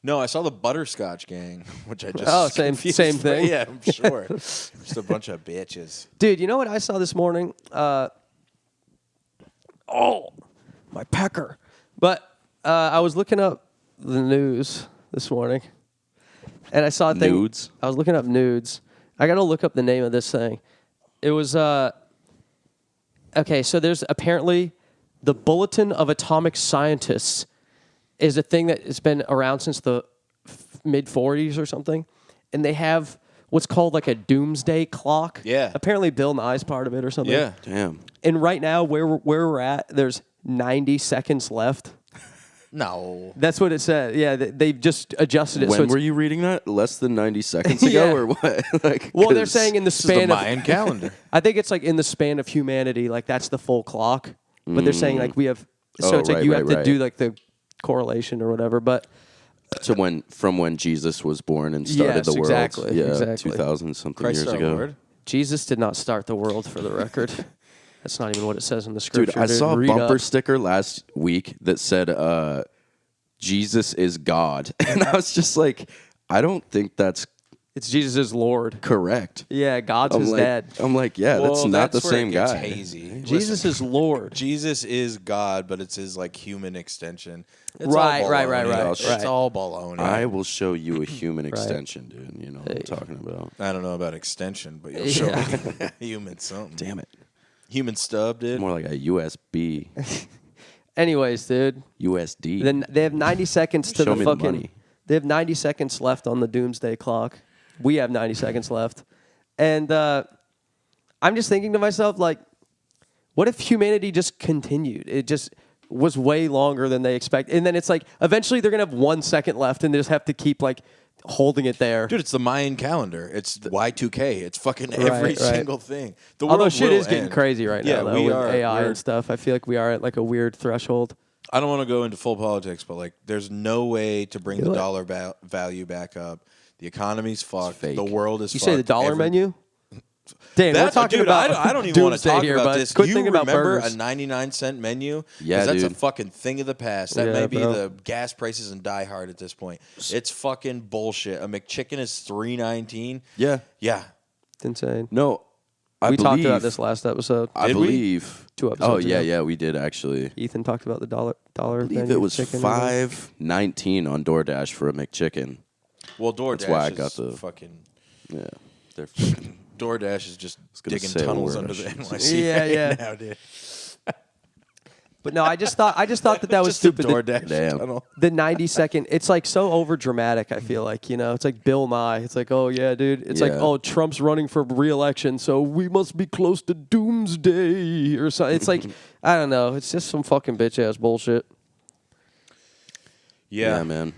No, I saw the Butterscotch Gang, which I just Oh, same confused for- thing. Yeah, I'm sure. Just a bunch of bitches. Dude, you know what I saw this morning? My pecker. But I was looking up the news this morning, and I saw a thing. Nudes? I was looking up nudes. I got to look up the name of this thing. It was okay. So there's apparently the Bulletin of Atomic Scientists is a thing that has been around since the mid 40s or something, and they have what's called like a Doomsday Clock. Yeah. Apparently Bill Nye's part of it or something. Yeah. Damn. And right now, where we're at, there's 90 seconds left. No. That's what it said. Yeah, they've just adjusted it. When so it's, were you reading that? Less than 90 seconds ago, Yeah. or what? Like, well, they're 'cause- saying in the This is the span of. Mayan calendar. I think it's like in the span of humanity, like that's the full clock. But they're saying like we have. So Oh, it's like right, you right, have to right. do like the correlation or whatever. But So from when Jesus was born and started Yes, the world. exactly, Yeah, exactly. 2000 something Christ years our ago. Lord. Jesus did not start the world, for the record. That's not even what it says in the scripture. Dude, I saw a Read bumper up. sticker last week that said, Jesus is God. And I was just like, I don't think that's It's Jesus is Lord. correct. Yeah, God's his dad. I'm like, yeah, that's Well, not the where it same gets guy. Hazy. Jesus is Lord. Jesus is God, but it's his like human extension. It's Right, all right, baloney. right. It's all baloney. I will show you a human extension, dude. You know what I'm talking about. I don't know about extension, but you'll show me human something. Damn it. Human stub, dude. More like a USB, Anyways, dude. USD. Then they have 90 seconds to Show the me the fucking. money. They have 90 seconds left on the Doomsday Clock. We have 90 seconds left, and I'm just thinking to myself, like, what if humanity just continued? It just was way longer than they expect, and then it's like eventually they're gonna have 1 second left, and they just have to keep like holding it there. Dude, it's the Mayan calendar. It's Y2K. It's fucking every Right. single thing. The Although world shit will is getting end. crazy right now, Yeah, though, we with are. AI We're- and stuff. I feel like we are at like a weird threshold. I don't want to go into full politics, but like, there's no way to bring the dollar value back up. The economy's fucked. fake. The world is You fucked. say the dollar menu? Dan, we're talking dude, about I don't even want to doomsday talk here, about bud. this. Quit You thinking about remember burgers. a 99-cent menu? Yeah, 'Cause that's a dude. fucking thing of the past. That Yeah, may be bro. the gas prices in Die Hard at this point. It's fucking bullshit. A McChicken is $3.19. Yeah. Yeah. It's insane. No, We talked about this last episode. I Did we? believe 2 episodes Oh yeah, ago. yeah, we did actually. Ethan talked about the dollar I believe menu it was chicken. $5.19 on DoorDash for a McChicken. Well, DoorDash That's why I is got the- fucking... Yeah, they're fucking. DoorDash is just gonna digging say a tunnels word, under I the shouldn't NYC Yeah, right yeah. now, dude. But no, I just thought that was Just a stupid. DoorDash Damn. tunnel. The 90-second, it's like so over dramatic. I feel like, you know, it's like Bill Nye. It's like, oh yeah, dude. It's like, Yeah. oh, Trump's running for re-election, so we must be close to doomsday or something. It's like, I don't know. It's just some fucking bitch ass bullshit. Yeah, man.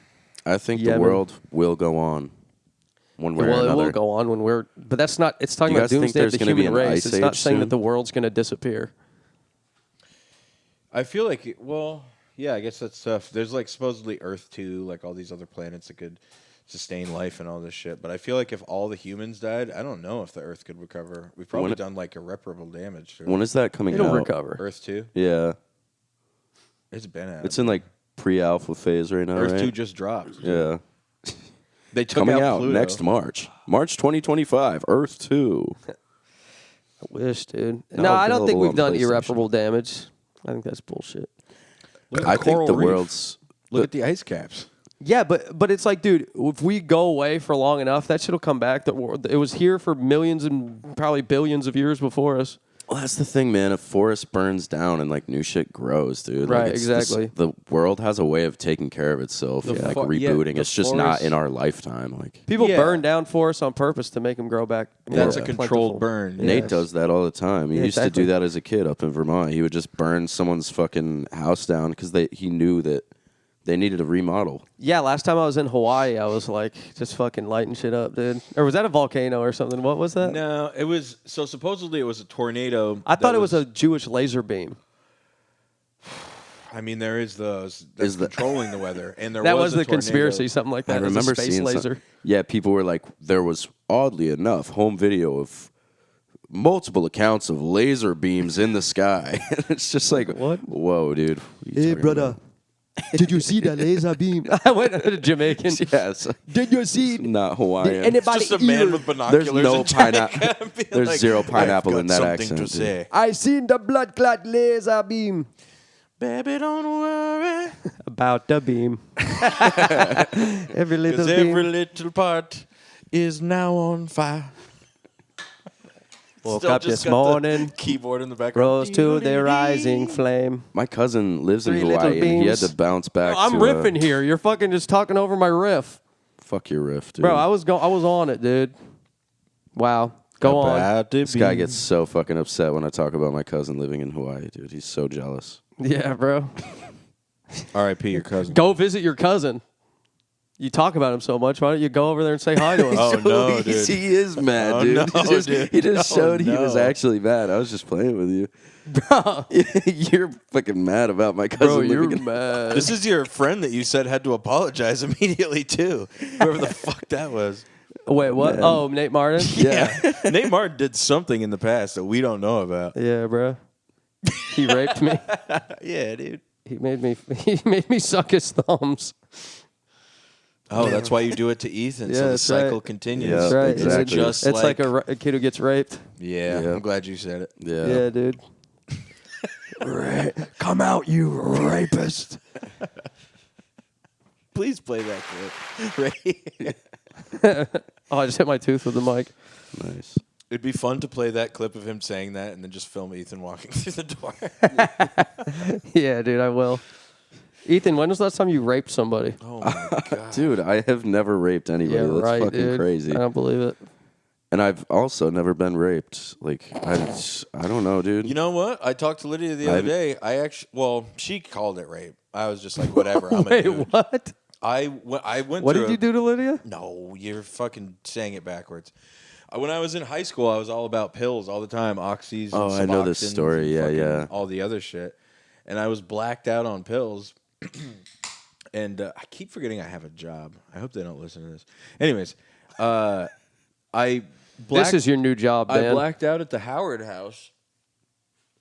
I think Yeah, the man. world will go on, one way or Well, it another. will go on when we're, but that's not. It's talking You about guys think doomsday of there's the gonna be human an race. ice It's not age saying that soon? the world's going to disappear. I feel like, well, yeah, I guess that's tough. There's like supposedly Earth 2, like all these other planets that could sustain life and all this shit. But I feel like if all the humans died, I don't know if the Earth could recover. We've probably When- done like irreparable damage to it. When is that coming It'll out? recover. Earth 2? Yeah, It's been out. it's in like pre-alpha phase right now. Earth right? 2 just dropped. Yeah, They took coming out out Pluto. next March 2025. Earth 2. I wish, dude. Now No, I don't think available we've on done PlayStation. irreparable damage. I think that's bullshit. Look at I the think coral the reef. world's. Look at the ice caps. Yeah, but it's like, dude, if we go away for long enough, that shit'll come back. It was here for millions and probably billions of years before us. Well, that's the thing, man. A forest burns down and like new shit grows, dude. Right, like, exactly. The world has a way of taking care of itself, and like rebooting. the It's just not forest- in our lifetime. Like People Yeah. burn down forests on purpose to make them grow back. That's more a controlled plentiful. burn. Nate Yes. does that all the time. He Yeah, used exactly. to do that as a kid up in Vermont. He would just burn someone's fucking house down because he knew that they needed a remodel. Yeah, last time I was in Hawaii, I was like just fucking lighting shit up, dude. Or was that a volcano or something? What was that? No, it was, so supposedly it was a tornado. I thought that it was a Jewish laser beam. I mean, there is those that's Is the- controlling the weather, and there That was was a the tornado. conspiracy, something like that. I It was remember a space seeing laser. Yeah, people were like, there was oddly enough home video of multiple accounts of laser beams in the sky. It's just like, What? Whoa, dude. What are you talking about? did you see the laser beam? I went to Jamaican. Yes. Did you see? Not Hawaiian. anybody Just a man with binoculars. There's no in China pineapple. being There's like, zero "I've pineapple got in that something accent, to dude." say. I seen the blood clot laser beam. Baby, don't worry, About the beam. Every little because beam. every little part is now on fire. Woke Still up just this got the morning, keyboard in the background. rose to the rising flame. My cousin lives in Three little Hawaii, and he had beams. to bounce back. I'm to, riffing here. You're fucking just talking over my riff. Fuck your riff, dude. Bro, I was on it, dude. Wow. Go on. About to This guy be- gets so fucking upset when I talk about my cousin living in Hawaii, dude. He's so jealous. Yeah, bro. R.I.P. your cousin. Go visit your cousin. You talk about him so much. Why don't you go over there and say hi to him? Oh, no, dude. He is mad, Oh, dude. no, He just dude. showed Oh, he was no. actually mad. I was just playing with you. Bro, You're fucking mad about my cousin bro, you're living in mad. This is your friend that you said had to apologize immediately too. Whoever the fuck that was. Wait, what? Man. Oh, Nate Martin? Yeah. Nate Martin did something in the past that we don't know about. Yeah, bro. He raped me. Yeah, dude. He made me suck his thumbs. Oh, that's why you do it to Ethan, Yeah, so the that's cycle right. continues. Yeah, That's right. exactly. Just It's like like a kid who gets raped. Yeah, Yeah. I'm glad you said it. Yeah. Yeah, dude. Come out, you rapist. Please play that clip. Right? Oh, I just hit my tooth with the mic. Nice. It'd be fun to play that clip of him saying that and then just film Ethan walking through the door. Yeah, dude, I will. Ethan, when was the last time you raped somebody? Oh my god. Dude, I have never raped anybody. Yeah, That's right, fucking dude. crazy. I don't believe it. And I've also never been raped. Like, I don't know, dude. You know what? I talked to Lydia the other day. She called it rape. I was just like, whatever. I'm a Wait, dude. what? I went What through did you do to Lydia? No, you're fucking saying it backwards. When I was in high school, I was all about pills all the time, oxys. And I know this Suboxones story. and Yeah, fucking yeah. all the other shit, and I was blacked out on pills. And I keep forgetting I have a job. I hope they don't listen to this. Anyways, This is your new job, I Dan. blacked out at the Howard house,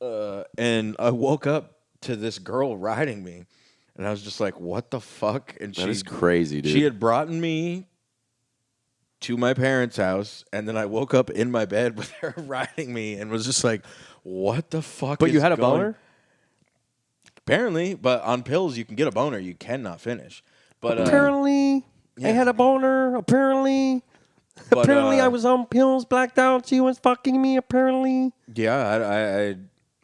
and I woke up to this girl riding me, and I was just like, "What the fuck?" And That is crazy, dude. She had brought me to my parents' house, and then I woke up in my bed with her riding me, and was just like, "What the fuck?" But is you had a going-" boner? Apparently, but on pills you can get a boner. You cannot finish. But Apparently, I had a boner. Apparently. But, Apparently, I was on pills, blacked out. She was fucking me, apparently. yeah,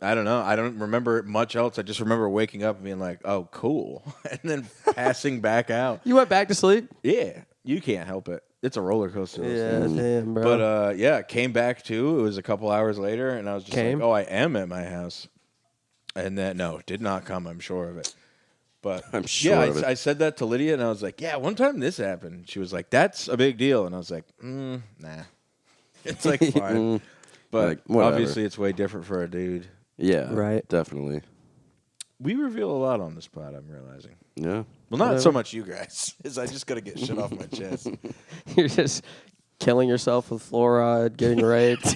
I don't know. I don't remember much else. I just remember waking up and being like, "Oh, cool," and then passing back out. You went back to sleep? Yeah, you can't help it. It's a roller coaster. Yeah, damn, bro. But yeah, came back too. It was a couple hours later, and I was just Came? like, "Oh, I am at my house." And then no, did not come. I'm sure of it. But I'm sure of it. I said that to Lydia, and I was like, "Yeah, one time this happened." She was like, "That's a big deal," and I was like, "Nah." It's like fine, but Like, whatever. obviously it's way different for a dude. Yeah, Right. definitely. We reveal a lot on this pod. I'm realizing. Yeah. Well, not so much you guys. Is I just gotta get shit off my chest. You're just killing yourself with fluoride, getting raped.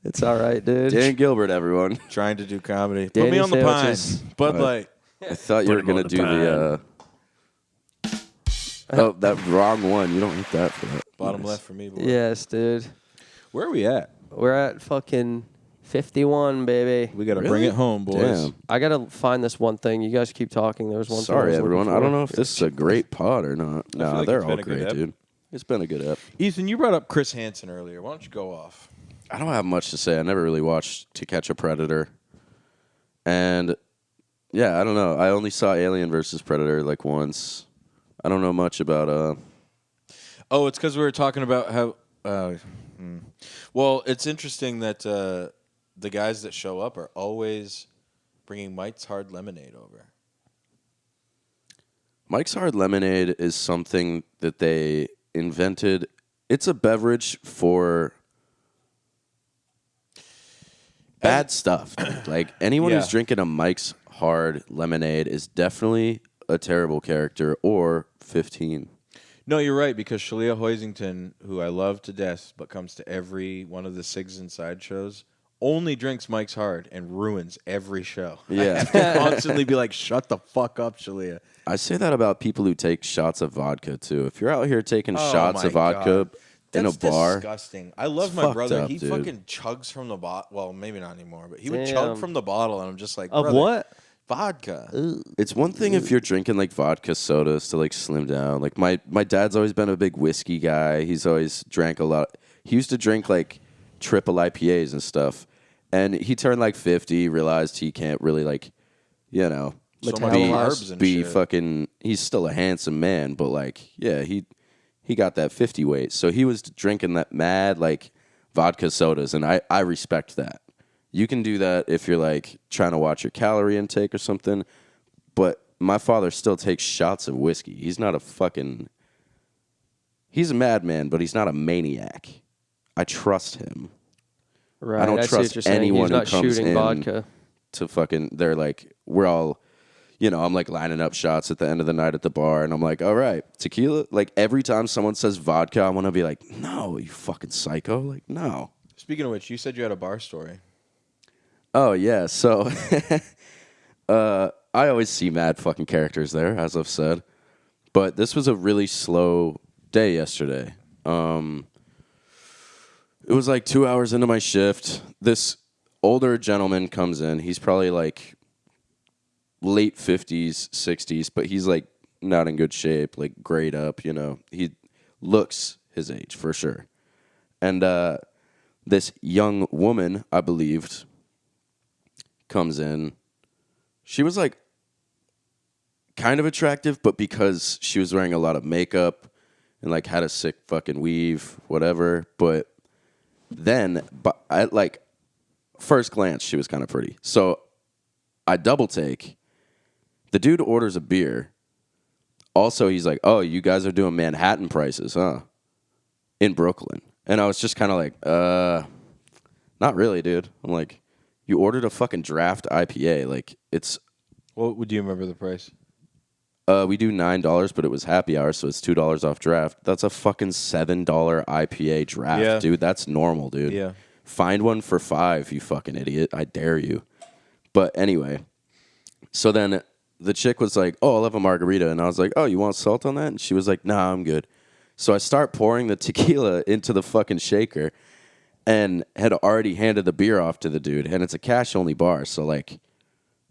It's all right, dude. Dan Gilbert, everyone. Trying to do comedy. Put Danny me on the sandwiches. pine. Bud Light. I thought you were going to do the... Oh, that wrong one. You don't eat that for that. Bottom Nice. left for me, boy. Yes, dude. Where are we at? We're at fucking 51, baby. We gotta Really? bring it home, boys. Damn. I gotta find this one thing. You guys keep talking. There was one thing. Sorry, I was looking everyone. I for. don't know if this is a great pod or not. No, like they're it's all been a good great, ep. dude. It's been a good ep. Ethan, you brought up Chris Hansen earlier. Why don't you go off? I don't have much to say. I never really watched To Catch a Predator. And, yeah, I don't know. I only saw Alien versus Predator like once. I don't know much about... Oh, it's because we were talking about how. Well, it's interesting that the guys that show up are always bringing Mike's Hard Lemonade over. Mike's Hard Lemonade is something that they invented. It's a beverage for bad stuff. Like, anyone who's Yeah. drinking a Mike's Hard Lemonade is definitely a terrible character or 15. No, you're right, because Shalia Hoisington, who I love to death, but comes to every one of the Sigs Inside shows, only drinks Mike's Hard and ruins every show. Yeah. I have to constantly be like, shut the fuck up, Shalia. I say that about people who take shots of vodka, too. If you're out here taking shots my of vodka God. in That's a bar... disgusting. I love It's my fucked brother. up, He dude. fucking chugs from the bottle. Well, maybe not anymore, but he would Damn. chug from the bottle, and I'm just like, Of brother, what? Vodka. It's one thing if you're drinking like vodka sodas to like slim down. Like my dad's always been a big whiskey guy. He's always drank a lot. He used to drink like triple IPAs and stuff. And he turned like 50, realized he can't really like, you know, So much much Be- carbs and be shit. fucking. He's still a handsome man, but like, yeah, he got that 50 weight. So he was drinking that mad like vodka sodas, and I respect that. You can do that if you're like trying to watch your calorie intake or something. But my father still takes shots of whiskey. He's not a fucking... He's a madman, but he's not a maniac. I trust him. Right. I don't see trust what you're saying. anyone He's who not comes shooting in vodka. to fucking... They're like, we're all... You know, I'm like lining up shots at the end of the night at the bar, and I'm like, all right, tequila? Like every time someone says vodka, I want to be like, no, you fucking psycho. Like, no. Speaking of which, you said you had a bar story. Oh, yeah. So I always see mad fucking characters there, as I've said. But this was a really slow day yesterday. It was like 2 hours into my shift. This older gentleman comes in. He's probably like late 50s, 60s, but he's like not in good shape, like grayed up, you know. He looks his age for sure. And this young woman, I believed, comes in. She was like kind of attractive, but because she was wearing a lot of makeup and like had a sick fucking weave, whatever. But then, at like first glance, she was kind of pretty. So I double take The dude orders a beer. Also, he's like, oh, you guys are doing Manhattan prices, huh? In Brooklyn. And I was just kind of like, not really, dude. I'm like, you ordered a fucking draft IPA. Like, it's... What would you remember the price? We do $9, but it was happy hour, so it's $2 off draft. That's a fucking $7 IPA draft, dude. That's normal, dude. Yeah. Find one for $5, you fucking idiot. I dare you. But anyway, so then the chick was like, oh, I'll have a margarita. And I was like, oh, you want salt on that? And she was like, nah, I'm good. So I start pouring the tequila into the fucking shaker and had already handed the beer off to the dude. And it's a cash-only bar, so like,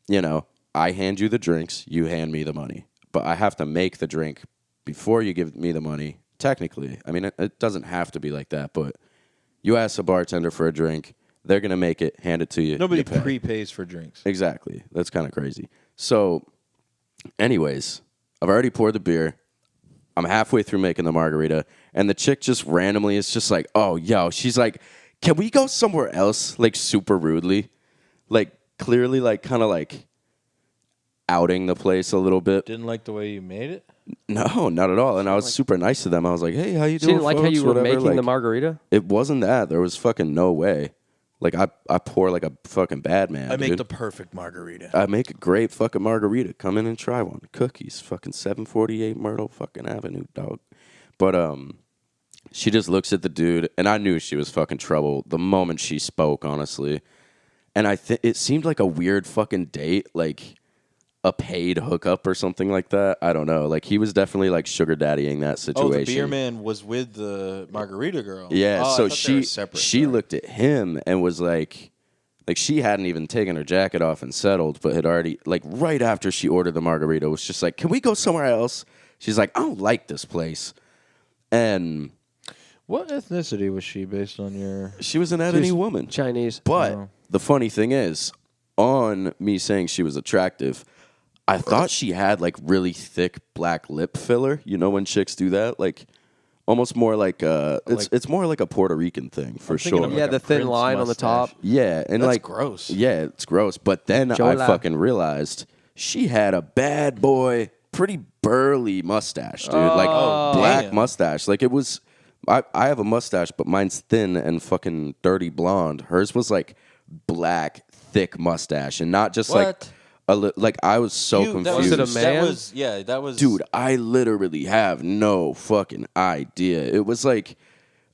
you know, I hand you the drinks, you hand me the money. But I have to make the drink before you give me the money, technically. I mean, it doesn't have to be like that, but you ask a bartender for a drink, they're going to make it, hand it to you. Nobody you pay. prepays for drinks. Exactly. That's kind of crazy. So, anyways, I've already poured the beer. I'm halfway through making the margarita, and the chick just randomly is just like, oh, yo, she's like, can we go somewhere else? Like, super rudely. Like, clearly, like, kind of like outing the place a little bit. Didn't like the way you made it? No, not at all. And I was super nice to them. I was like, hey, how you She doing, didn't like how folks? you were Whatever. making the Like, margarita? it wasn't that. There was fucking no way. Like, I pour like a fucking bad man, I make dude. the perfect margarita. I make a great fucking margarita. Come in and try one. Cookies, fucking 748 Myrtle fucking Avenue, dog. But she just looks at the dude, and I knew she was fucking trouble the moment she spoke, honestly. And it seemed like a weird fucking date, like a paid hookup or something like that. I don't know. Like, he was definitely like sugar daddying that situation. Oh, the beer man was with the margarita girl. Yeah, Oh, I so thought they were separate. she Sorry. looked at him and was like she hadn't even taken her jacket off and settled, but had already, like, right after she ordered the margarita, was just like, can we go somewhere else? She's like, I don't like this place. And What ethnicity was she based on your... she was an ebony woman. Chinese. But Oh. the funny thing is, on me saying she was attractive, I thought she had like really thick black lip filler. You know when chicks do that? Like almost more like it's more like a Puerto Rican thing for thinking sure. of Yeah, like the a thin Prince line on the top. mustache. Yeah, and That's like gross. Yeah, it's gross. But then I Jola. fucking realized she had a bad boy, pretty burly mustache, dude. Like black damn. mustache. Like it was. I have a mustache, but mine's thin and fucking dirty blonde. Hers was like black, thick mustache, and not just like What? like I was so That confused. Was it a man? That was... Dude, I literally have no fucking idea. It was like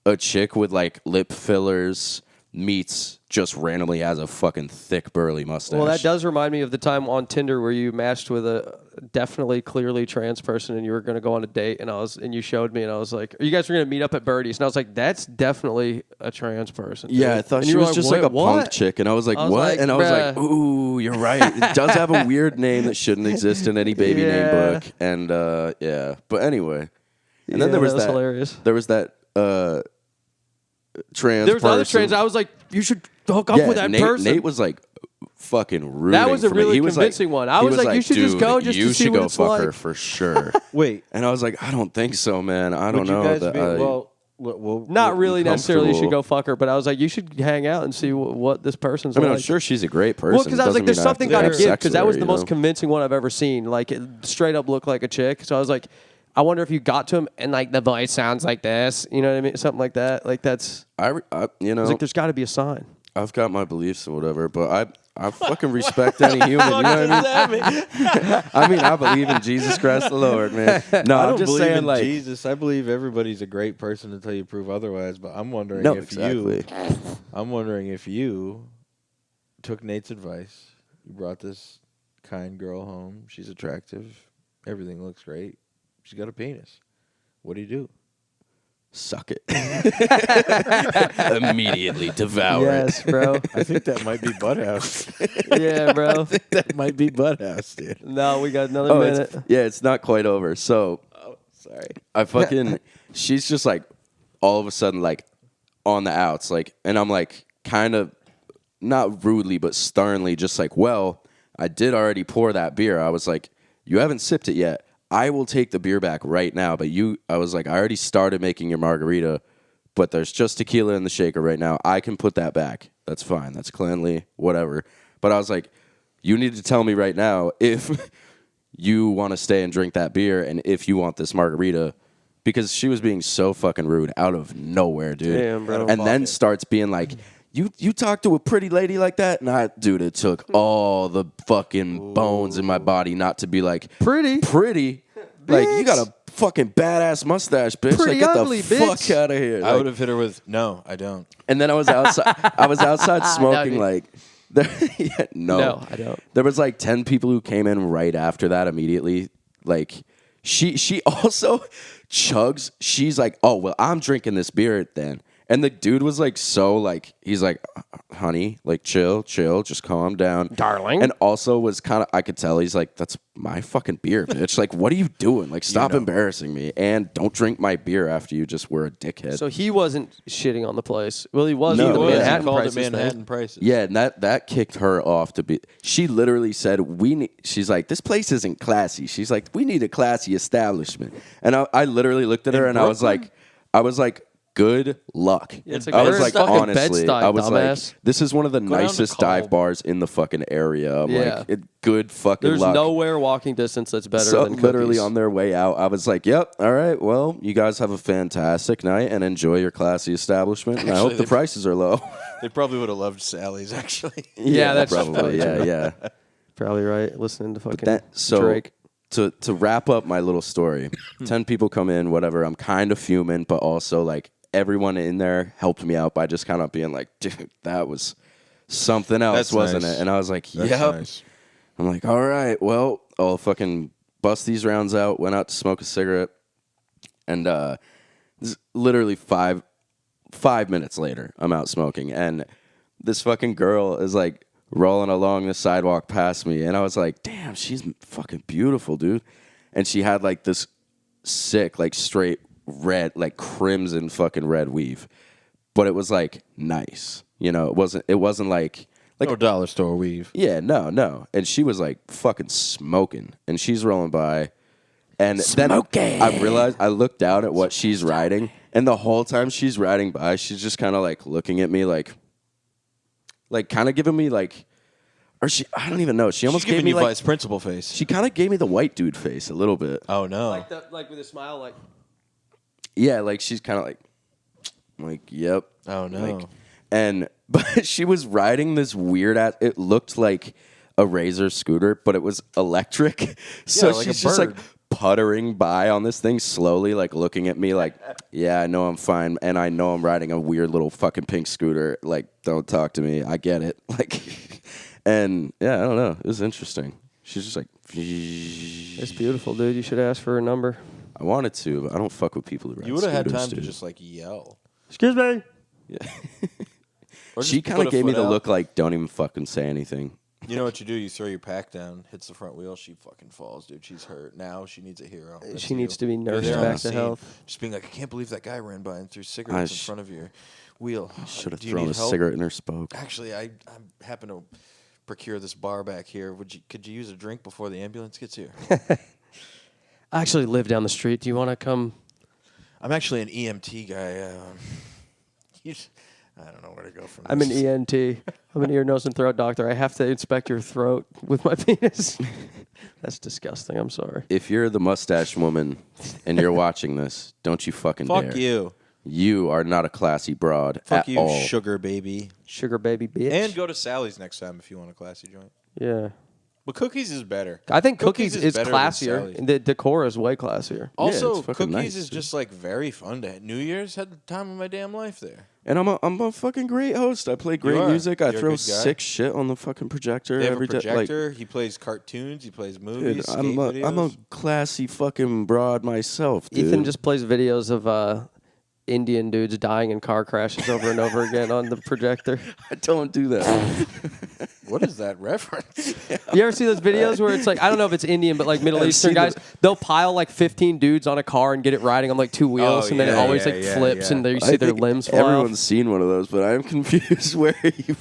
a chick with like lip fillers meets just randomly has a fucking thick burly mustache. Well, that does remind me of the time on Tinder where you matched with a definitely clearly trans person and you were going to go on a date and you showed me and I was like, you guys were going to meet up at Birdie's and I was like, that's definitely a trans person. Yeah, dude. I thought And she you were was just like a "What?" punk chick, and I was like, I was what? like, And I was like, bruh. ooh, you're right. It does have a weird name that shouldn't exist in any baby name Yeah. book. And yeah, but anyway. And then Yeah, there was that was that. hilarious. There was that trans There was other person. trans. I was like, you should hook up with that Nate, person. Nate was like fucking rooting That was a for me. really He was convincing like, one. I he was like, you should just "Dude, go just you to see should what go it's fuck her like." for sure. Wait, And I was like, I don't think so, man. I don't would know. you guys that be... I- Well, Not really necessarily you should comfortable. go fuck her, but I was like, you should hang out and see what this person's I mean, like. I'm sure she's a great person. Well, because I was Doesn't like, there's mean I have something to got to have give, sex because with that her, was the you most know? convincing one I've ever seen. Like, it straight up looked like a chick. So I was like, I wonder if you got to him and, like, the voice sounds like this. You know what I mean? Something like that. Like, that's, you I know, was like, there's got to be a sign. I've got my beliefs and whatever, but I fucking respect any human. You know what I mean? I mean, I believe in Jesus Christ the Lord, man. No, I I'm don't just believe saying, in like, Jesus. I believe everybody's a great person until you prove otherwise. But I'm wondering no, if exactly. I'm wondering if you took Nate's advice. You brought this kind girl home. She's attractive. Everything looks great. She's got a penis. What do you do? Suck it. Immediately devour Yes, bro. I think that might be Butthouse. Yeah, bro. That might be Butthouse, dude. No, we got another Oh, minute. it's not quite over. So Sorry. I fucking, she's just like, all of a sudden, like, on the outs, like, and I'm like, kind of, not rudely, but sternly, just like, well, I did already pour that beer. I was like, you haven't sipped it yet. I will take the beer back right now, but I was like, I already started making your margarita, but there's just tequila in the shaker right now. I can put that back. That's fine. That's cleanly, whatever. But I was like, you need to tell me right now if you want to stay and drink that beer, and if you want this margarita, because she was being so fucking rude out of nowhere, dude. Damn, bro. And then starts being like, you talk to a pretty lady like that? Nah, dude, it took all the fucking bones in my body not to be like, Pretty. Like, you got a fucking badass mustache, bitch. Pretty like, get ugly, the bitch. fuck out of here. I Like, would have hit her with, no, I don't. and then I was outside smoking, dude. like, No, I don't. There was like 10 people who came in right after that immediately. Like, she also chugs. She's like, oh, well, I'm drinking this beer then. And the dude was like, so like, he's like, honey, like, chill, just calm down. Darling. And also was kind of, I could tell he's like, that's my fucking beer, bitch. Like, what are you doing? Like, stop embarrassing me. And don't drink my beer after you just were a dickhead. So he wasn't shitting on the place. Well, he was. No, the yeah. Manhattan Called prices it Manhattan thing. prices. Yeah, and that kicked her off to be. She literally said, she's like, this place isn't classy. She's like, we need a classy establishment. And I literally looked at her and I was like, good luck. Yeah, it's I was we're like, in fucking honestly, Bed-Stuy, I was dumbass. like, this is one of the down to nicest Call. dive bars in the fucking area. I'm Yeah. like, good fucking There's luck. nowhere walking distance that's better So than Cookies. literally on their way out, I was like, yep, all right, well, you guys have a fantastic night and enjoy your classy establishment. And I hope the prices are low. They probably would have loved Sally's, actually. Yeah, that's probably. Yeah. probably right. Listening to fucking So Drake. to wrap up my little story, 10 people come in, whatever. I'm kind of fuming, but also like everyone in there helped me out by just kind of being like, dude, that was something else, That's wasn't nice. it? And I was like, That's yep. nice. I'm like, all right, well, I'll fucking bust these rounds out, went out to smoke a cigarette, and this is literally five minutes later, I'm out smoking, and this fucking girl is like rolling along the sidewalk past me, and I was like, damn, she's fucking beautiful, dude. And she had like this sick, like straight red, like crimson fucking red weave, but it was like nice, you know. It wasn't like No dollar store weave. yeah, no. And she was like fucking smoking, and she's rolling by, and then I realized, I looked down at what she's riding, and the whole time she's riding by, she's just kind of like looking at me like kind of giving me like, or I don't even know. She almost She's giving gave me you like, vice principal face. she kind of gave me the white dude face a little bit. Oh, no. Like with a smile, like Yeah, like she's kind of like, yep. Oh, no. But she was riding this weird ass. It looked like a Razor scooter, but it was electric. So like a she's just like bird. puttering by on this thing slowly, like looking at me, like, yeah, I know I'm fine, and I know I'm riding a weird little fucking pink scooter. Like, don't talk to me. I get it. Like, and yeah, I don't know. It was interesting. She's just like, it's beautiful, dude. You should ask for a number. I wanted to, but I don't fuck with people who ride You would have had scooters, time to dude. just, like, yell. Excuse me. Or just She kind put of a gave me foot the out. look like, don't even fucking say anything. You know what you do? You throw your pack down, hits the front wheel, she fucking falls, dude. She's hurt. Now she needs a hero. That's She needs to be You're nursed there on back the to scene, health. Just being like, I can't believe that guy ran by and threw cigarettes in front of your wheel. Should have Do you thrown need a help? cigarette in her spoke. Actually, I happen to procure this bar back here. Could you use a drink before the ambulance gets here? I actually live down the street. Do you want to come? I'm actually an EMT guy. I don't know where to go from this. I'm an ENT. I'm an ear, nose, and throat doctor. I have to inspect your throat with my penis. That's disgusting. I'm sorry. If you're the mustache woman and you're watching this, don't you fucking dare. Fuck you. You are not a classy broad Fuck at you, all. sugar baby. Sugar baby bitch. And go to Sally's next time if you want a classy joint. Yeah. But Cookies is better. I think Cookies is better than classier. Sally's. And the decor is way classier. Also, it's fucking Cookies nice, is dude. just like very fun to. New Year's had the time of my damn life there. And I'm a fucking great host. I play great are. music. I You're a throw good guy. sick shit on the fucking projector They have every a day. projector. He plays cartoons. He plays movies. Dude, skate I'm a videos. classy fucking broad myself, dude. Ethan just plays videos of Indian dudes dying in car crashes over and over again on the projector. I don't do that. What is that reference? You ever see those videos where it's like, I don't know if it's Indian, but like Middle I've Eastern seen guys, them. they'll pile like 15 dudes on a car and get it riding on like two wheels, and then it yeah, always yeah, like yeah, flips, yeah. and there you I see their think limbs fly Everyone's off. seen one of those, but I'm confused where you.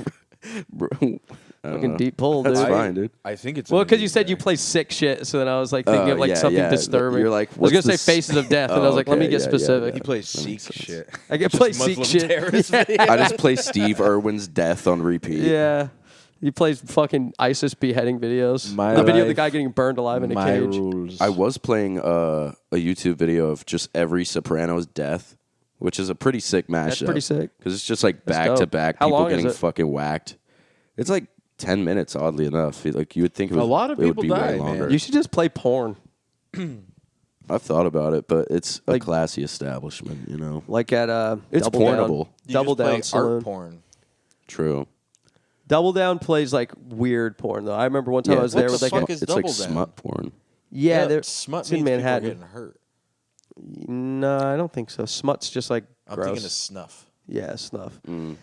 Bro, I don't Fucking know. deep pull, dude. That's fine, dude. I think it's. Well, an because you Indian said you guy. play sick shit, so then I was like thinking of like yeah, something yeah. disturbing. You're like, I was gonna what's say this- Faces of Death, and I was like, let me okay, get yeah, specific. He plays That Sikh makes sense. shit. I can Just play Sikh Muslim shit. terrorist Yeah. video. I just play Steve Irwin's Death on repeat. Yeah. He plays fucking ISIS beheading videos. My the video of the life, guy getting burned alive in a my cage. rules. I was playing a YouTube video of just every Sopranos death, which is a pretty sick mashup. That's pretty sick. Because it's just like That's back to dope. back How people long is getting it? fucking whacked. It's like 10 minutes, oddly enough. Like you would think it was, A lot of it would people be die, way man. longer. You should just play porn. I've thought about it, but it's Like- a classy establishment, you know. Like at It's Double portable. Down. You Double just play Down Saloon. art porn. True. Double Down plays like weird porn though. I remember one time I was what there the with like fuck a, is It's like Double Down? smut porn. yeah, there, smut it's in means Manhattan. people are getting hurt. No, I don't think so. Smut's just like I'm gross. thinking of snuff. Yeah, snuff. Mm.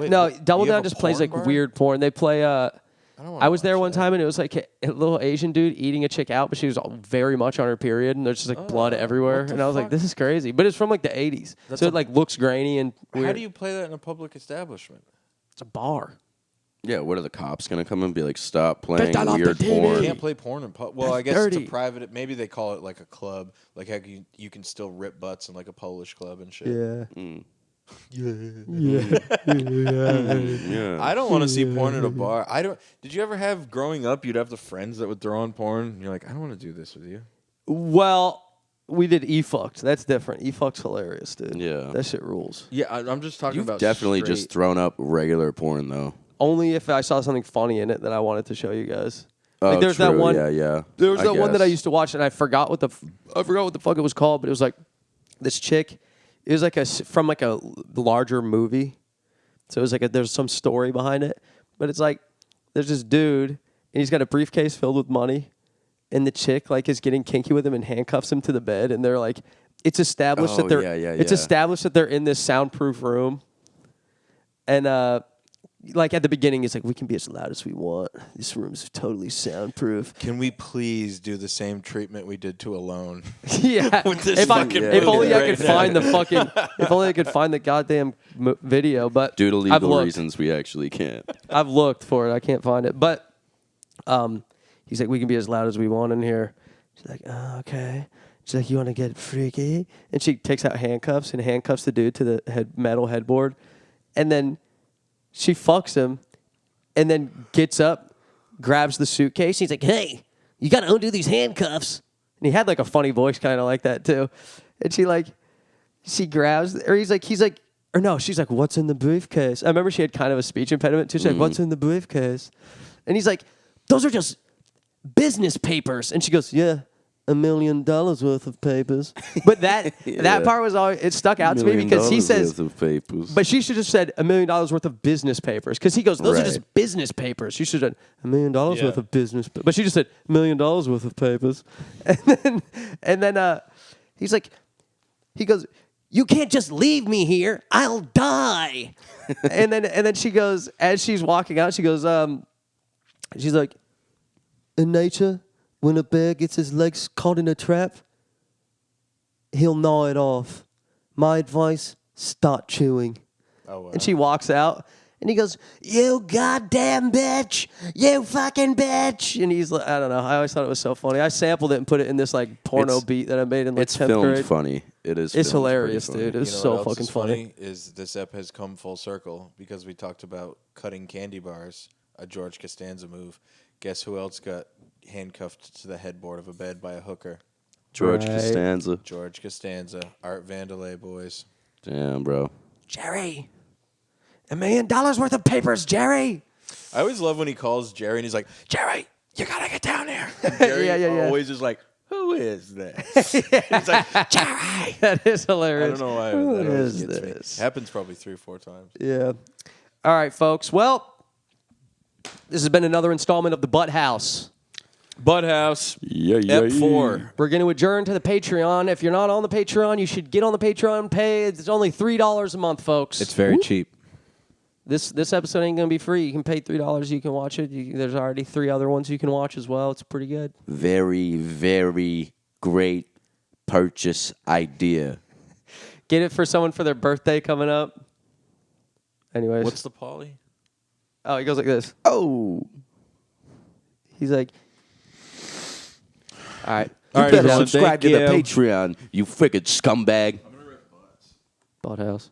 Wait, No, what, Double you have Down a just plays porn like bar? weird porn. They play. don't wanna I was there watch one that. time and it was like a little Asian dude eating a chick out, but she was very much on her period, and there's just like blood everywhere. what the And I was like, fuck? "This is crazy," but it's from like the '80s, That's so a- it like looks grainy and weird. How do you play that in a public establishment? It's a bar. Yeah, what are the cops going to come and be like, stop playing turn off the weird TV. You porn? can't play porn in public. Well, That's I guess dirty. it's a private. Maybe they call it like a club. Like how you can still rip butts in like a Polish club and shit. Yeah. Mm. Yeah. Yeah. I don't want to see porn at a bar. I don't. Did you ever have growing up? You'd have the friends that would throw on porn. And you're like, I don't want to do this with you. Well, we did E-Fucked. That's different. E-Fucked's hilarious, dude. Yeah. That shit rules. Yeah, I'm just talking You've about. definitely straight- just thrown up regular porn, though. Only if I saw something funny in it that I wanted to show you guys. Oh, Like there's that true. one. Yeah, yeah. There was I that one that I guess. used to watch, and I forgot what the fuck it was called. But it was like this chick. It was like from like a larger movie, so it was like there's some story behind it. But it's like there's this dude, and he's got a briefcase filled with money, and the chick like is getting kinky with him and handcuffs him to the bed, and they're like, it's established Oh, that they're yeah, it's yeah. established that they're in this soundproof room, and like at the beginning, it's like we can be as loud as we want. This room's totally soundproof. Can we please do the same treatment we did to Alone? Yeah. With this if fucking if only movie I right could now. find the fucking if only I could find the goddamn video. But Due to I've legal looked. reasons, we actually can't. I've looked for it. I can't find it. But he's like, we can be as loud as we want in here. She's like, oh, okay. She's like, you want to get freaky? And she takes out handcuffs and handcuffs the dude to the metal headboard, and then she fucks him. And then gets up, grabs the suitcase. He's like, hey, you got to undo these handcuffs. And he had like a funny voice kind of like that too. And she grabs, or he's like, or no, she's like, what's in the briefcase? I remember she had kind of a speech impediment too. She's like, what's in the briefcase? And he's like, those are just business papers. And she goes, yeah, $1 million worth of papers. But that part was always, it stuck out to me because he says, of papers. but she should have said $1 million worth of business papers because he goes, those are just Right. business papers. She should have said $1 million Yeah. worth of business, but she just said $1 million worth of papers, and then he's like, he goes, you can't just leave me here, I'll die, and then she goes, as she's walking out, she goes, she's like, in nature, when a bear gets his legs caught in a trap, he'll gnaw it off. My advice, start chewing. Oh, wow. And she walks out, and he goes, you goddamn bitch, you fucking bitch. And he's like, I don't know. I always thought it was so funny. I sampled it and put it in this like porno It's- beat that I made in like It's 10th filmed grade. funny. It is. It's filmed hilarious, pretty dude. funny. It's You know so what else fucking is funny. Is this ep has come full circle because we talked about cutting candy bars, a George Costanza move. Guess who else got handcuffed to the headboard of a bed by a hooker? George Right. Costanza. George Costanza, Art Vandelay, boys. Damn, bro. Jerry, $1 million worth of papers, Jerry. I always love when he calls Jerry and he's like, Jerry, you gotta get down here. And Jerry Yeah. always is like, who is this? He's like, Jerry. That is I hilarious. don't know why Who that always is gets me. this? It happens probably 3 or 4 times. Yeah. All right, folks. Well, this has been another installment of the Butt House. Butt House, Yeah, Ep 4. We're going to adjourn to the Patreon. If you're not on the Patreon, you should get on the Patreon and pay. It's only $3 a month, folks. It's very cheap. This episode ain't going to be free. You can pay $3. You can watch it. There's already 3 other ones you can watch as well. It's pretty good. Very, very great purchase idea. Get it for someone for their birthday coming up. Anyways. What's the poly? Oh, he goes like this. Oh. He's like, all right. All right, Better everyone, subscribe thank to the you. Patreon, you freaking scumbag. Butt House.